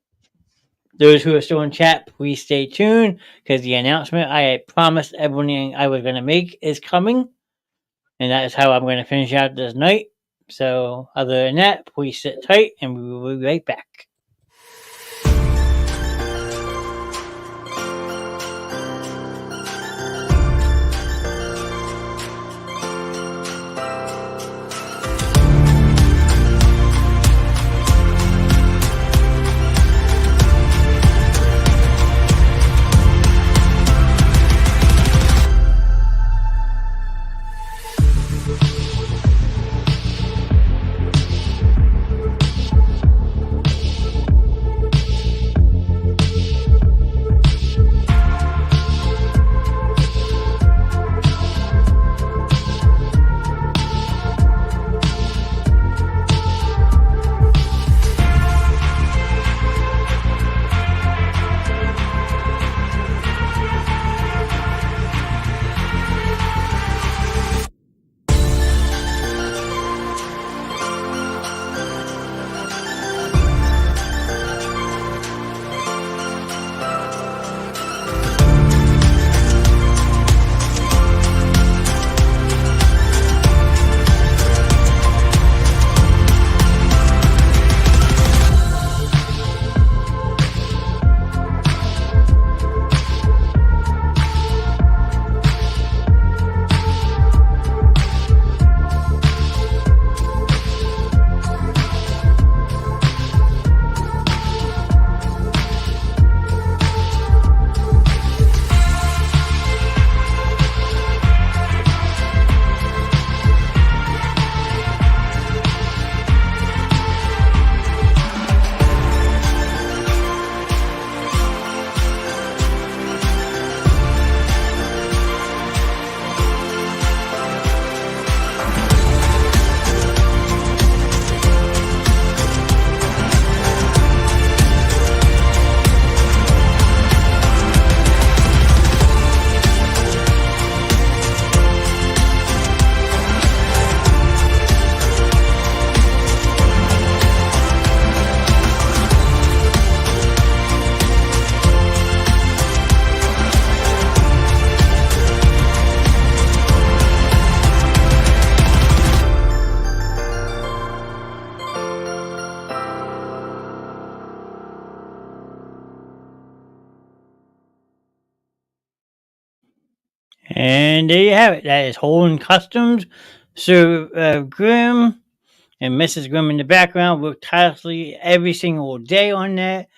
those who are still in chat, please stay tuned, because the announcement I had promised everyone I was going to make is coming. And that is how I'm going to finish out this night. So other than that, please sit tight and we will be right back. And there you have it. That is Holden Customs, Sir Grim, and Mrs. Grimm in the background work tirelessly every single day on that.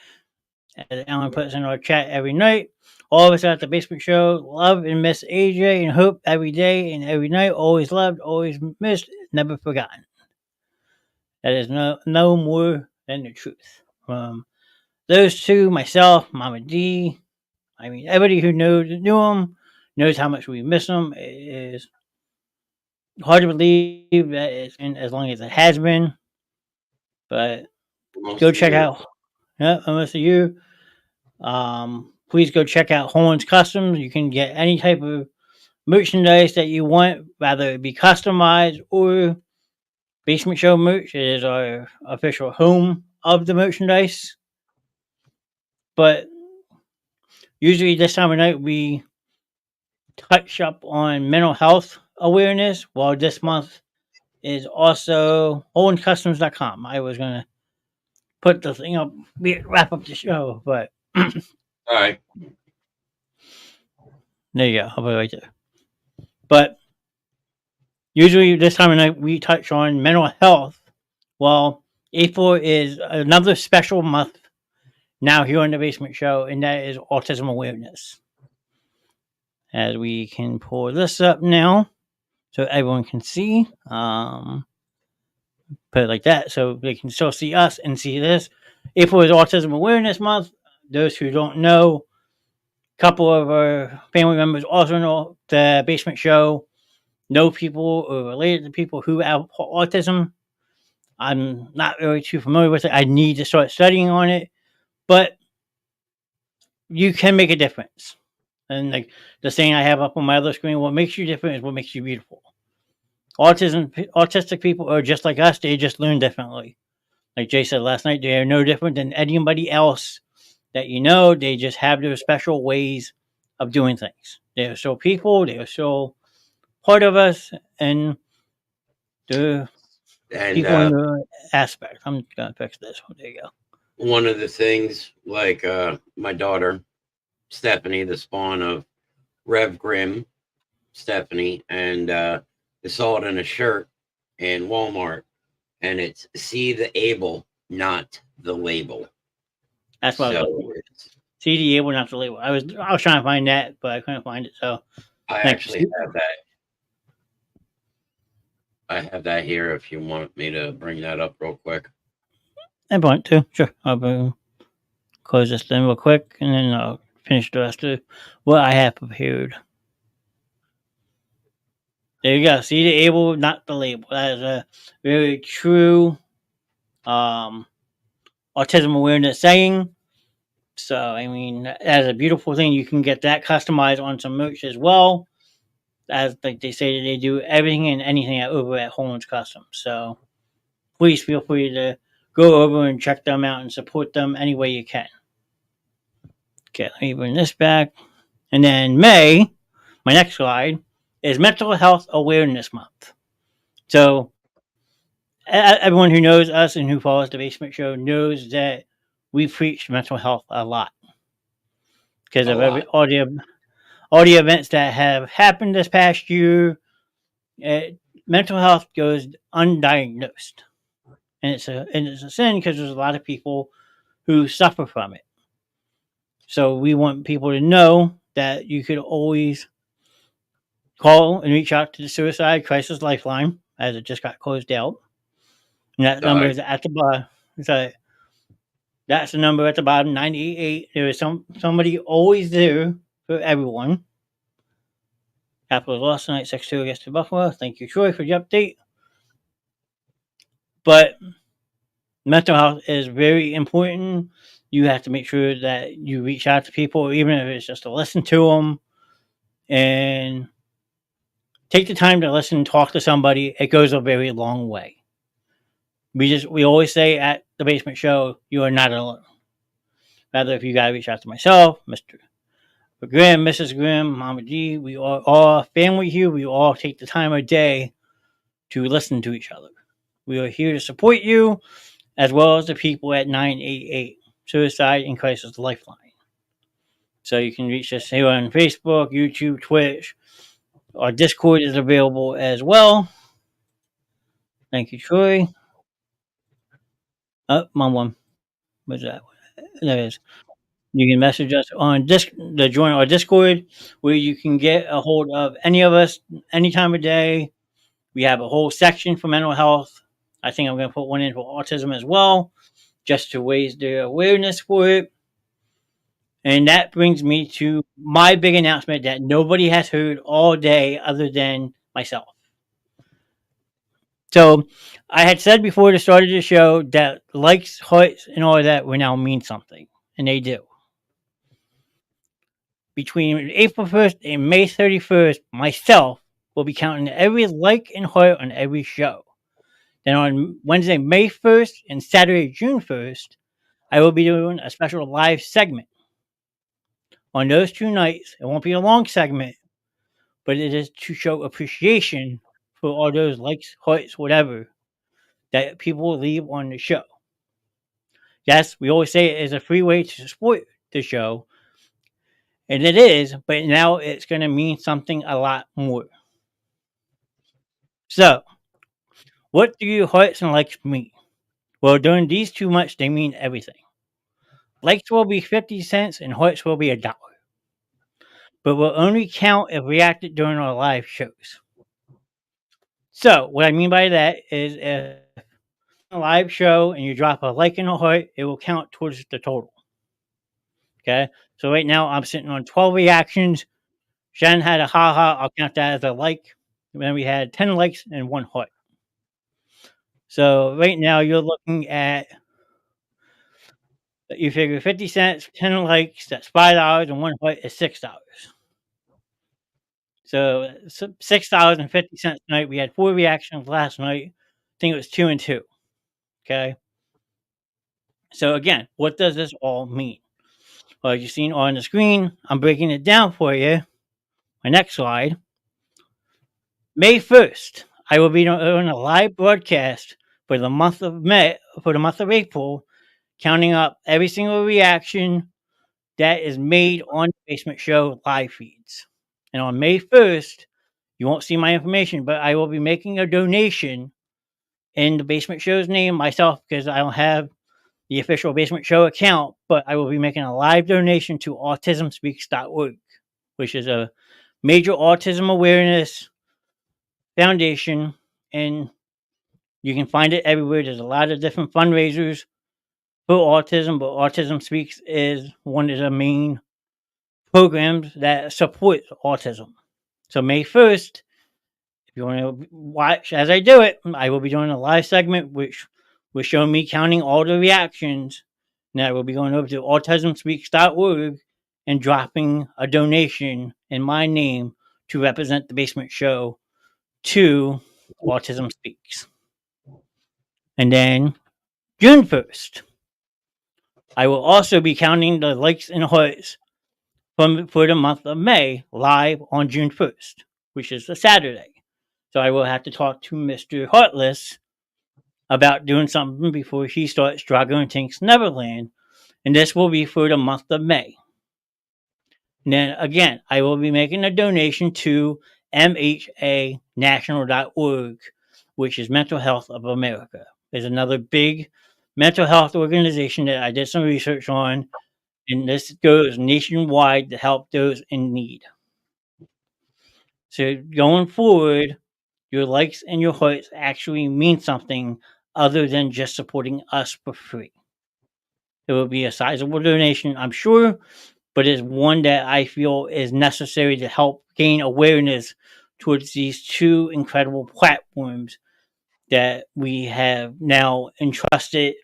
As Alan puts in our chat every night. All of us at the Basement Show love and miss AJ and hope every day and every night. Always loved, always missed, never forgotten. That is no more than the truth. Those two, myself, Mama D, I mean, everybody who knew them knows how much we miss them. It is hard to believe that it's been as long as it has been. But go check out, almost a year. Please go check out Horns Customs. You can get any type of merchandise that you want, whether it be customized or Basement Show merch. It is our official home of the merchandise. But usually this time of night we touch up on mental health awareness, while this month is also HornsCustoms.com. I was going to put the thing up, wrap up the show, but All right. There you go. I'll put it right there. But usually this time of night we touch on mental health. Well, April is another special month now here on the Basement Show, and that is autism awareness. As we can pull this up now so everyone can see. Put it like that so they can still see us and see this. April is Autism Awareness Month. Those who don't know, a couple of our family members also know the Basement Show, know people or related to people who have autism. I'm not really too familiar with it. I need to start studying on it, but you can make a difference. And like the saying I have up on my other screen, what makes you different is what makes you beautiful. Autistic people are just like us. They just learn differently. Like Jay said last night, they are no different than anybody else that you know. They just have their special ways of doing things. They are still people. They are still part of us, and the people in the aspect. I'm gonna fix this. There you go. One of the things, like my daughter Stephanie, the spawn of Rev Grimm, Stephanie, and I saw it in a shirt in Walmart, and it's "See the able, not the label." That's what I was looking for. See the able, not the label. I was trying to find that, but I couldn't find it. So I actually have that. I have that here. If you want me to bring that up real quick, I want to. Sure, I'll close this thing real quick, and then I'll finish the rest of what I have prepared. There you go. See the able, not the label. That is a very true autism awareness saying. So, I mean, that is a beautiful thing. You can get that customized on some merch as well. As like they say, they do everything and anything over at Horns Customs. So, please feel free to go over and check them out and support them any way you can. Okay, let me bring this back. And then May, my next slide, is Mental Health Awareness Month. So, everyone who knows us and who follows the Basement Show knows that we preach mental health a lot. Because of all the events that have happened this past year, mental health goes undiagnosed. And it's a sin because there's a lot of people who suffer from it. So we want people to know that you could always call and reach out to the Suicide Crisis Lifeline, as it just got closed out. And that number is at the bottom. So that's the number at the bottom, 988. There is somebody always there for everyone. Capitals lost tonight, 6-2 against the Buffalo. Thank you, Troy, for the update. But mental health is very important. You have to make sure that you reach out to people, even if it's just to listen to them, and take the time to listen and talk to somebody. It goes a very long way. We always say at the Basement Show, you are not alone. Rather, if you got to reach out to myself, Mr. Grimm, Mrs. Grimm, Mama G, we are all family here. We all take the time of day to listen to each other. We are here to support you, as well as the people at 988 Suicide and Crisis Lifeline. So you can reach us here on Facebook, YouTube, Twitch. Our Discord is available as well. Thank you, Troy. My one. What's that? There it is. You can message us on the join our Discord, where you can get a hold of any of us any time of day. We have a whole section for mental health. I think I'm going to put one in for autism as well, just to raise the awareness for it. And that brings me to my big announcement that nobody has heard all day other than myself. So I had said before the start of the show that likes, hearts, and all of that will now mean something, and they do. Between April 1st and May 31st, myself will be counting every like and heart on every show. Then on Wednesday, May 1st and Saturday, June 1st, I will be doing a special live segment. On those 2 nights, it won't be a long segment, but it is to show appreciation for all those likes, hearts, whatever that people will leave on the show. Yes, we always say it is a free way to support the show, and it is, but now it's going to mean something a lot more. So, what do your hearts and likes mean? Well, during these 2 months, they mean everything. Likes will be 50 cents and hearts will be $1, but will only count if reacted during our live shows. So, what I mean by that is if a live show and you drop a like and a heart, it will count towards the total. Okay, so right now I'm sitting on 12 reactions. Shannon had a haha, I'll count that as a like. And then we had 10 likes and 1 heart. So right now you're looking at, you figure 50 cents, 10 likes, that's $5, and 1 heart is $6. So $6.50 tonight. We had 4 reactions last night. I think it was 2 and 2. Okay. So again, what does this all mean? Well, as you've seen on the screen, I'm breaking it down for you. My next slide. May 1st, I will be doing a live broadcast for the month of April, counting up every single reaction that is made on the Basement Show live feeds. And on May 1st, you won't see my information, but I will be making a donation in the Basement Show's name myself, because I don't have the official Basement Show account, but I will be making a live donation to autismspeaks.org, which is a major autism awareness foundation, and you can find it everywhere. There's a lot of different fundraisers for autism, but Autism Speaks is one of the main programs that supports autism. So May 1st, if you want to watch as I do it, I will be doing a live segment which will show me counting all the reactions. Now I will be going over to autismspeaks.org and dropping a donation in my name to represent the Basement Show to Autism Speaks. And then June 1st, I will also be counting the likes and hearts for the month of May live on June 1st, which is a Saturday. So I will have to talk to Mr. Heartless about doing something before he starts Drago and Tink's Neverland, and this will be for the month of May. And then again, I will be making a donation to MHAnational.org, which is Mental Health of America. There's another big mental health organization that I did some research on, and this goes nationwide to help those in need. So going forward, your likes and your hearts actually mean something other than just supporting us for free. It will be a sizable donation, I'm sure, but it's one that I feel is necessary to help gain awareness towards these 2 incredible platforms that we have now entrusted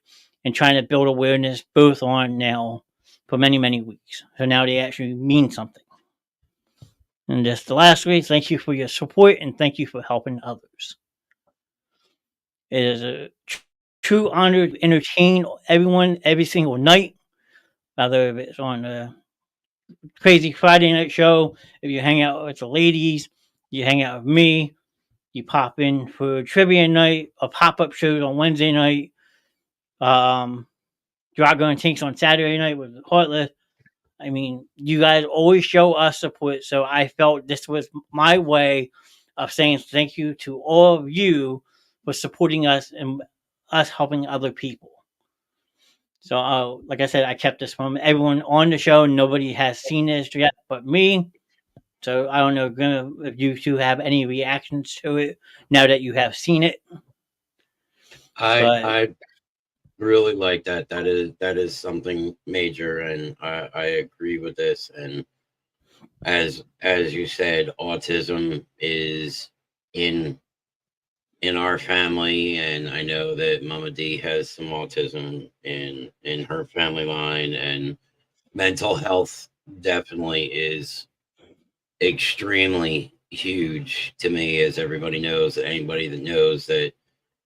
and trying to build awareness both on now for many, many weeks. So now they actually mean something. And just lastly, thank you for your support and thank you for helping others. It is a true honor to entertain everyone every single night, whether it's on a crazy Friday night show, if you hang out with the ladies, you hang out with me, you pop in for trivia night, or pop-up shows on Wednesday night, Drago and Tinks on Saturday night with Heartless. I mean, you guys always show us support, so I felt this was my way of saying thank you to all of you for supporting us and us helping other people. So, like I said, I kept this from everyone on the show. Nobody has seen this yet but me. So I don't know if you two have any reactions to it now that you have seen it. But I really like that. That is something major, and I agree with this. And as you said, autism is in in our family, and I know that Mama D has some autism in her family line, and mental health definitely is extremely huge to me, as everybody knows. Anybody that knows that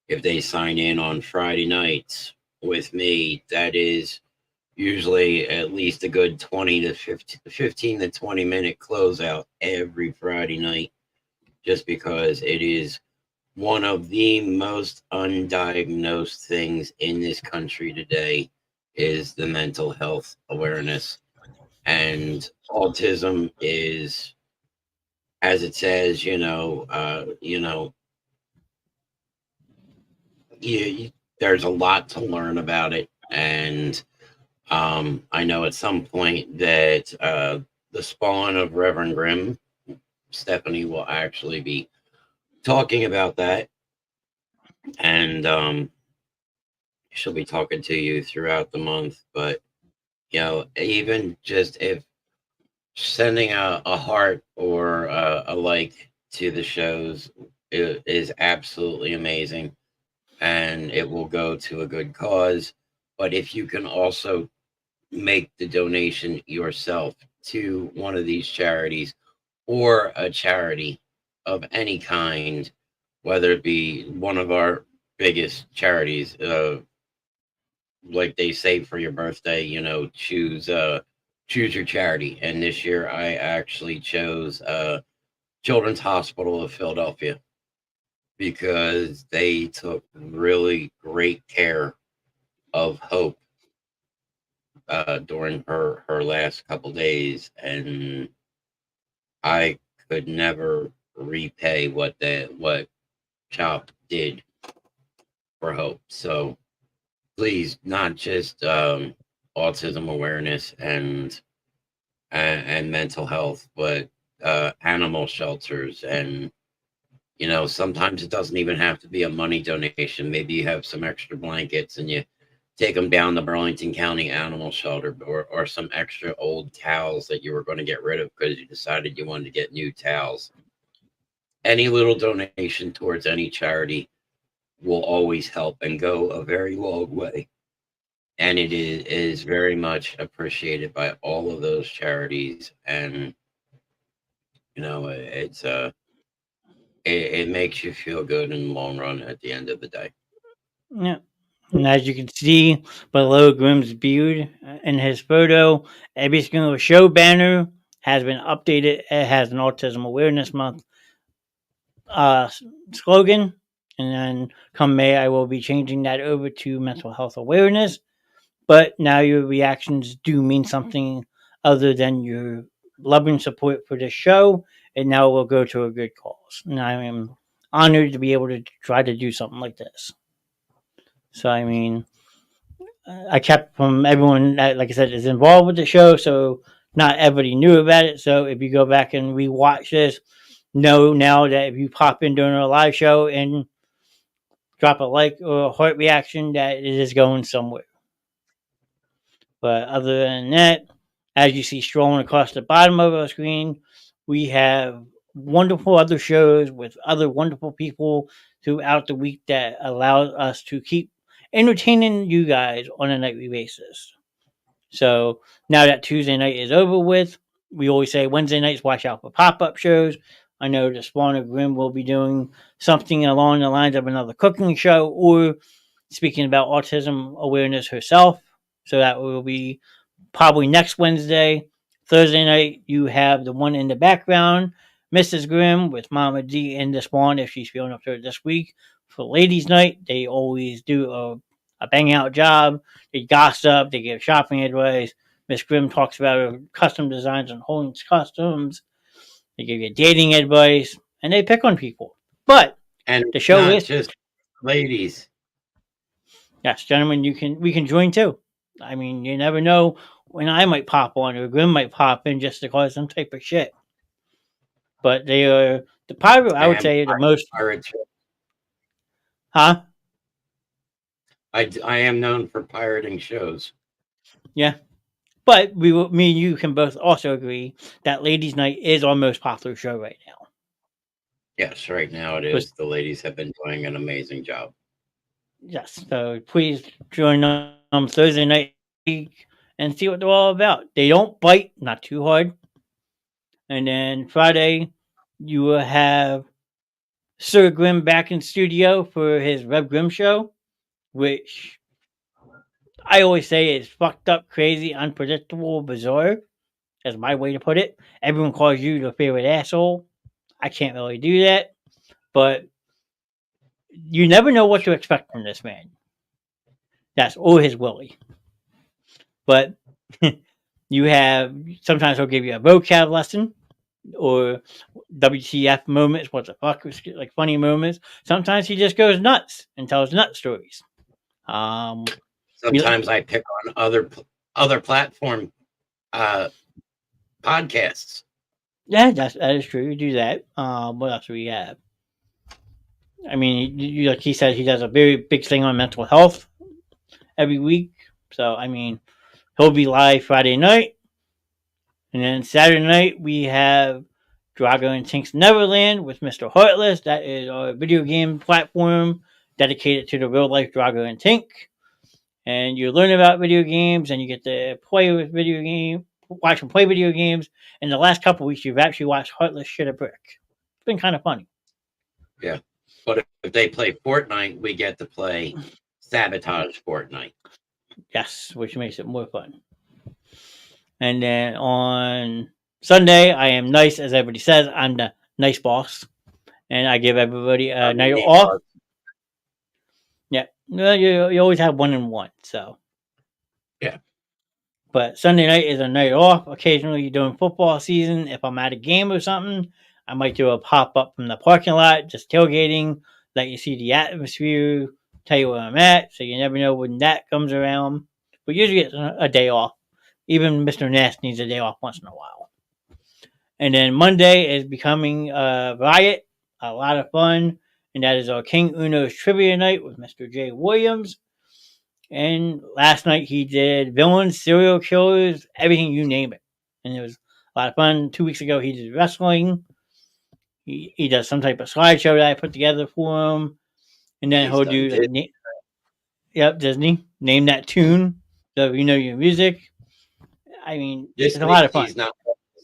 if they sign in on Friday nights with me, that is usually at least a good 20 to 15 to 20-minute closeout every Friday night, just because it is one of the most undiagnosed things in this country today is the mental health awareness. And autism is, as it says, there's a lot to learn about it. And I know at some point that the spawn of Reverend Grimm, Stephanie, will actually be talking about that. And she'll be talking to you throughout the month. But, even just if sending a heart or a like to the shows is absolutely amazing, and it will go to a good cause. But if you can also make the donation yourself to one of these charities or a charity of any kind, whether it be one of our biggest charities, like they say for your birthday, choose your charity. And this year I actually chose Children's Hospital of Philadelphia, because they took really great care of Hope during her last couple days, and I could never repay what Chop did for Hope. So please, not just autism awareness and mental health, but animal shelters. And sometimes it doesn't even have to be a money donation. Maybe you have some extra blankets and you take them down to Burlington County Animal Shelter, or some extra old towels that you were going to get rid of because you decided you wanted to get new towels. Any little donation towards any charity will always help and go a very long way. And it is very much appreciated by all of those charities. And it makes you feel good in the long run at the end of the day. yeah. And as you can see below Grimm's beard in his photo, every single show banner has been updated. It has an Autism Awareness Month uh, slogan. And then come May, I will be changing that over to mental health awareness. But now your reactions do mean something other than your loving support for the show. And now will go to a good cause. And I am honored to be able to try to do something like this. So, I mean, I kept from everyone that, like I said, is involved with the show, so not everybody knew about it. So if you go back and rewatch this, know now that if you pop in during a live show and drop a like or a heart reaction, that it is going somewhere. But other than that, as you see strolling across the bottom of our screen, we have wonderful other shows with other wonderful people throughout the week that allows us to keep entertaining you guys on a nightly basis. So now that Tuesday night is over with, we always say Wednesday nights watch out for pop-up shows. I know the Spawn of Grimm will be doing something along the lines of another cooking show, or speaking about autism awareness herself. So that will be probably next Wednesday. Thursday night, you have the one in the background, Mrs. Grimm with Mama D and the Spawn, if she's feeling up to it this week. For ladies' night, they always do a bang out job. They gossip, they give shopping advice. Miss Grimm talks about her custom designs and Holdings Customs. They give you dating advice, and they pick on people. But And the show not is, just ladies. yes, gentlemen, we can join too. I mean, you never know when I might pop on or Grim might pop in just to cause some type of shit. But they are the pirate. I would And say the most, pirates. huh? I am known for pirating shows. Yeah. But me and you can both also agree that Ladies' Night is our most popular show right now. Yes, right now it But is. The ladies have been doing an amazing job. yes, so please join them Thursday night and see what they're all about. They don't bite, not too hard. And then Friday, you will have Sir Grimm back in studio for his Rev Grimm show, which I always say is fucked up, crazy, unpredictable, bizarre. That's my way to put it. Everyone calls you the favorite asshole. I can't really do that, but you never know what to expect from this man. That's all his Willie. But you have sometimes he'll give you a vocab lesson or WTF moments, what the fuck, like funny moments. Sometimes he just goes nuts and tells nut stories. Um, Sometimes I pick on other platform podcasts. yeah, that is true. You do that. What else do we have? I mean, like he said, he does a very big thing on mental health every week. So I mean, he'll be live Friday night, and then Saturday night we have Drago and Tink's Neverland with Mr. Heartless. That is our video game platform dedicated to the real life Drago and Tink. And you learn about video games and you get to play with video game, watch them play video games. In the last couple of weeks, you've actually watched Heartless shit a brick. It's been kind of funny. Yeah. But if they play Fortnite, we get to play Sabotage Fortnite. Yes, which makes it more fun. And then on Sunday, I am nice, as everybody says. I'm the nice boss. And I give everybody a night off. Yeah. Well, you always have 1 and 1, so. Yeah. But Sunday night is a night off. Occasionally during football season, if I'm at a game or something, I might do a pop up from the parking lot, just tailgating, let you see the atmosphere, tell you where I'm at, so you never know when that comes around. But usually it's a day off. Even Mr. Knast needs a day off once in a while. And then Monday is becoming a riot, a lot of fun, and that is our King Uno's trivia night with Mr. J. Williams. And last night he did villains, serial killers, everything you name it. And it was a lot of fun. 2 weeks ago he did wrestling. He does some type of slideshow that I put together for him. And then he'll do like, Disney. Name that tune. So you know your music. I mean, This it's a lot of fun. He's not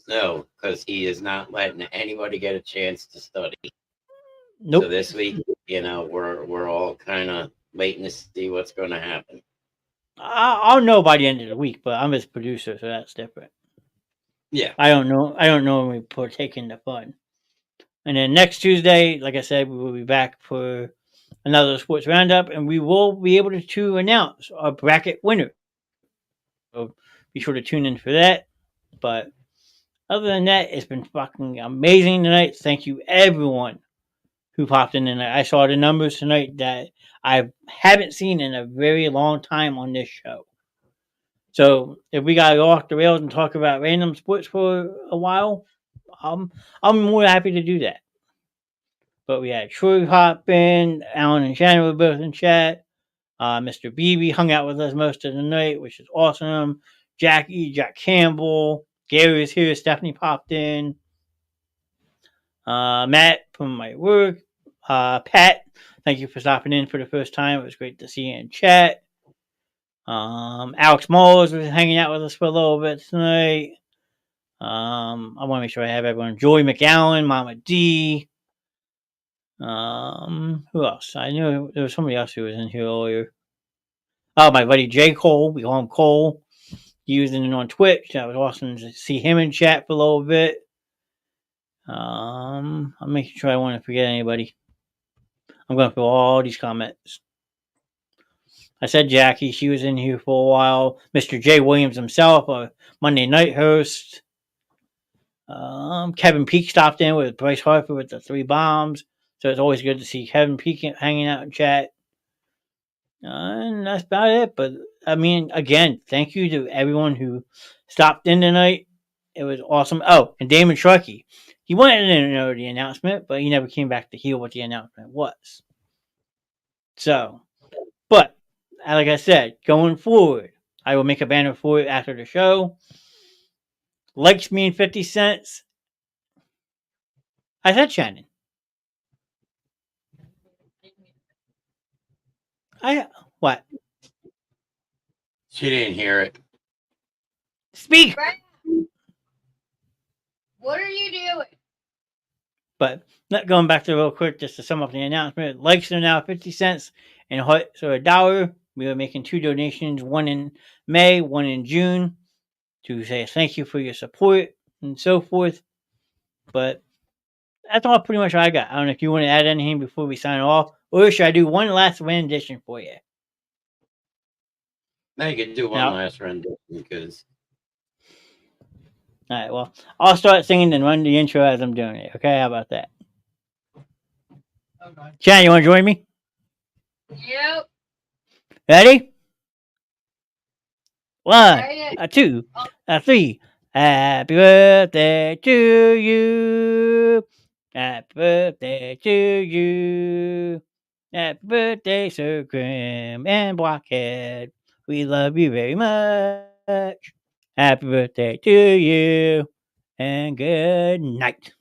no, because he is not letting anybody get a chance to study. Nope. So this week, we're all kind of waiting to see what's going to happen. I'll know by the end of the week, but I'm his producer, so that's different. Yeah. I don't know when we partake in the fun. And then next Tuesday, like I said, we will be back for another sports roundup, and we will be able to announce our bracket winner. So be sure to tune in for that. But other than that, it's been fucking amazing tonight. Thank you, everyone who popped in. And I saw the numbers tonight that I haven't seen in a very long time on this show. So if we gotta go off the rails and talk about random sports for a while, I'm more happy to do that. But we had Troy hop in, Alan and Shannon were both in chat. Mr. BB hung out with us most of the night, which is awesome. Jack Campbell, Gary is here, Stephanie popped in. Matt from my work, Pat, thank you for stopping in for the first time. It was great to see you in chat. Alex Mullers was hanging out with us for a little bit tonight. I want to make sure I have everyone. Joey McAllen, Mama D. Who else? I knew there was somebody else who was in here earlier. Oh, my buddy J. Cole. We call him Cole. He was in on Twitch. That was awesome to see him in chat for a little bit. I'm making sure I want to forget anybody. I'm going through all these comments. I said Jackie. She was in here for a while. Mr. J. Williams himself, a Monday night host. Kevin Peak stopped in with Bryce Harper with the 3 bombs. So it's always good to see Kevin Peak hanging out in chat. And that's about it. But I mean, again, thank you to everyone who stopped in tonight. It was awesome. Oh, and Damon Truckee. He wanted to know the announcement, but he never came back to hear what the announcement was. So, but like I said, going forward, I will make a banner for it after the show. Likes me in 50 cents. I said Shannon. What? She didn't hear it. Speak. What are you doing? But going back to real quick, just to sum up the announcement, likes are now 50 cents and hearts are $1. We are making 2 donations, one in May, one in June, to say thank you for your support and so forth. But that's all pretty much I got. I don't know if you want to add anything before we sign off, or should I do one last rendition for you? Now you can do one No. last rendition because. All right, well, I'll start singing and run the intro as I'm doing it. Okay, how about that? Okay. Shannon, you want to join me? Yep. Ready? 1, Right. 2, 3. Happy birthday to you. Happy birthday to you. Happy birthday, Sir Grim and Blockhead. We love you very much. Happy birthday to you. And good night.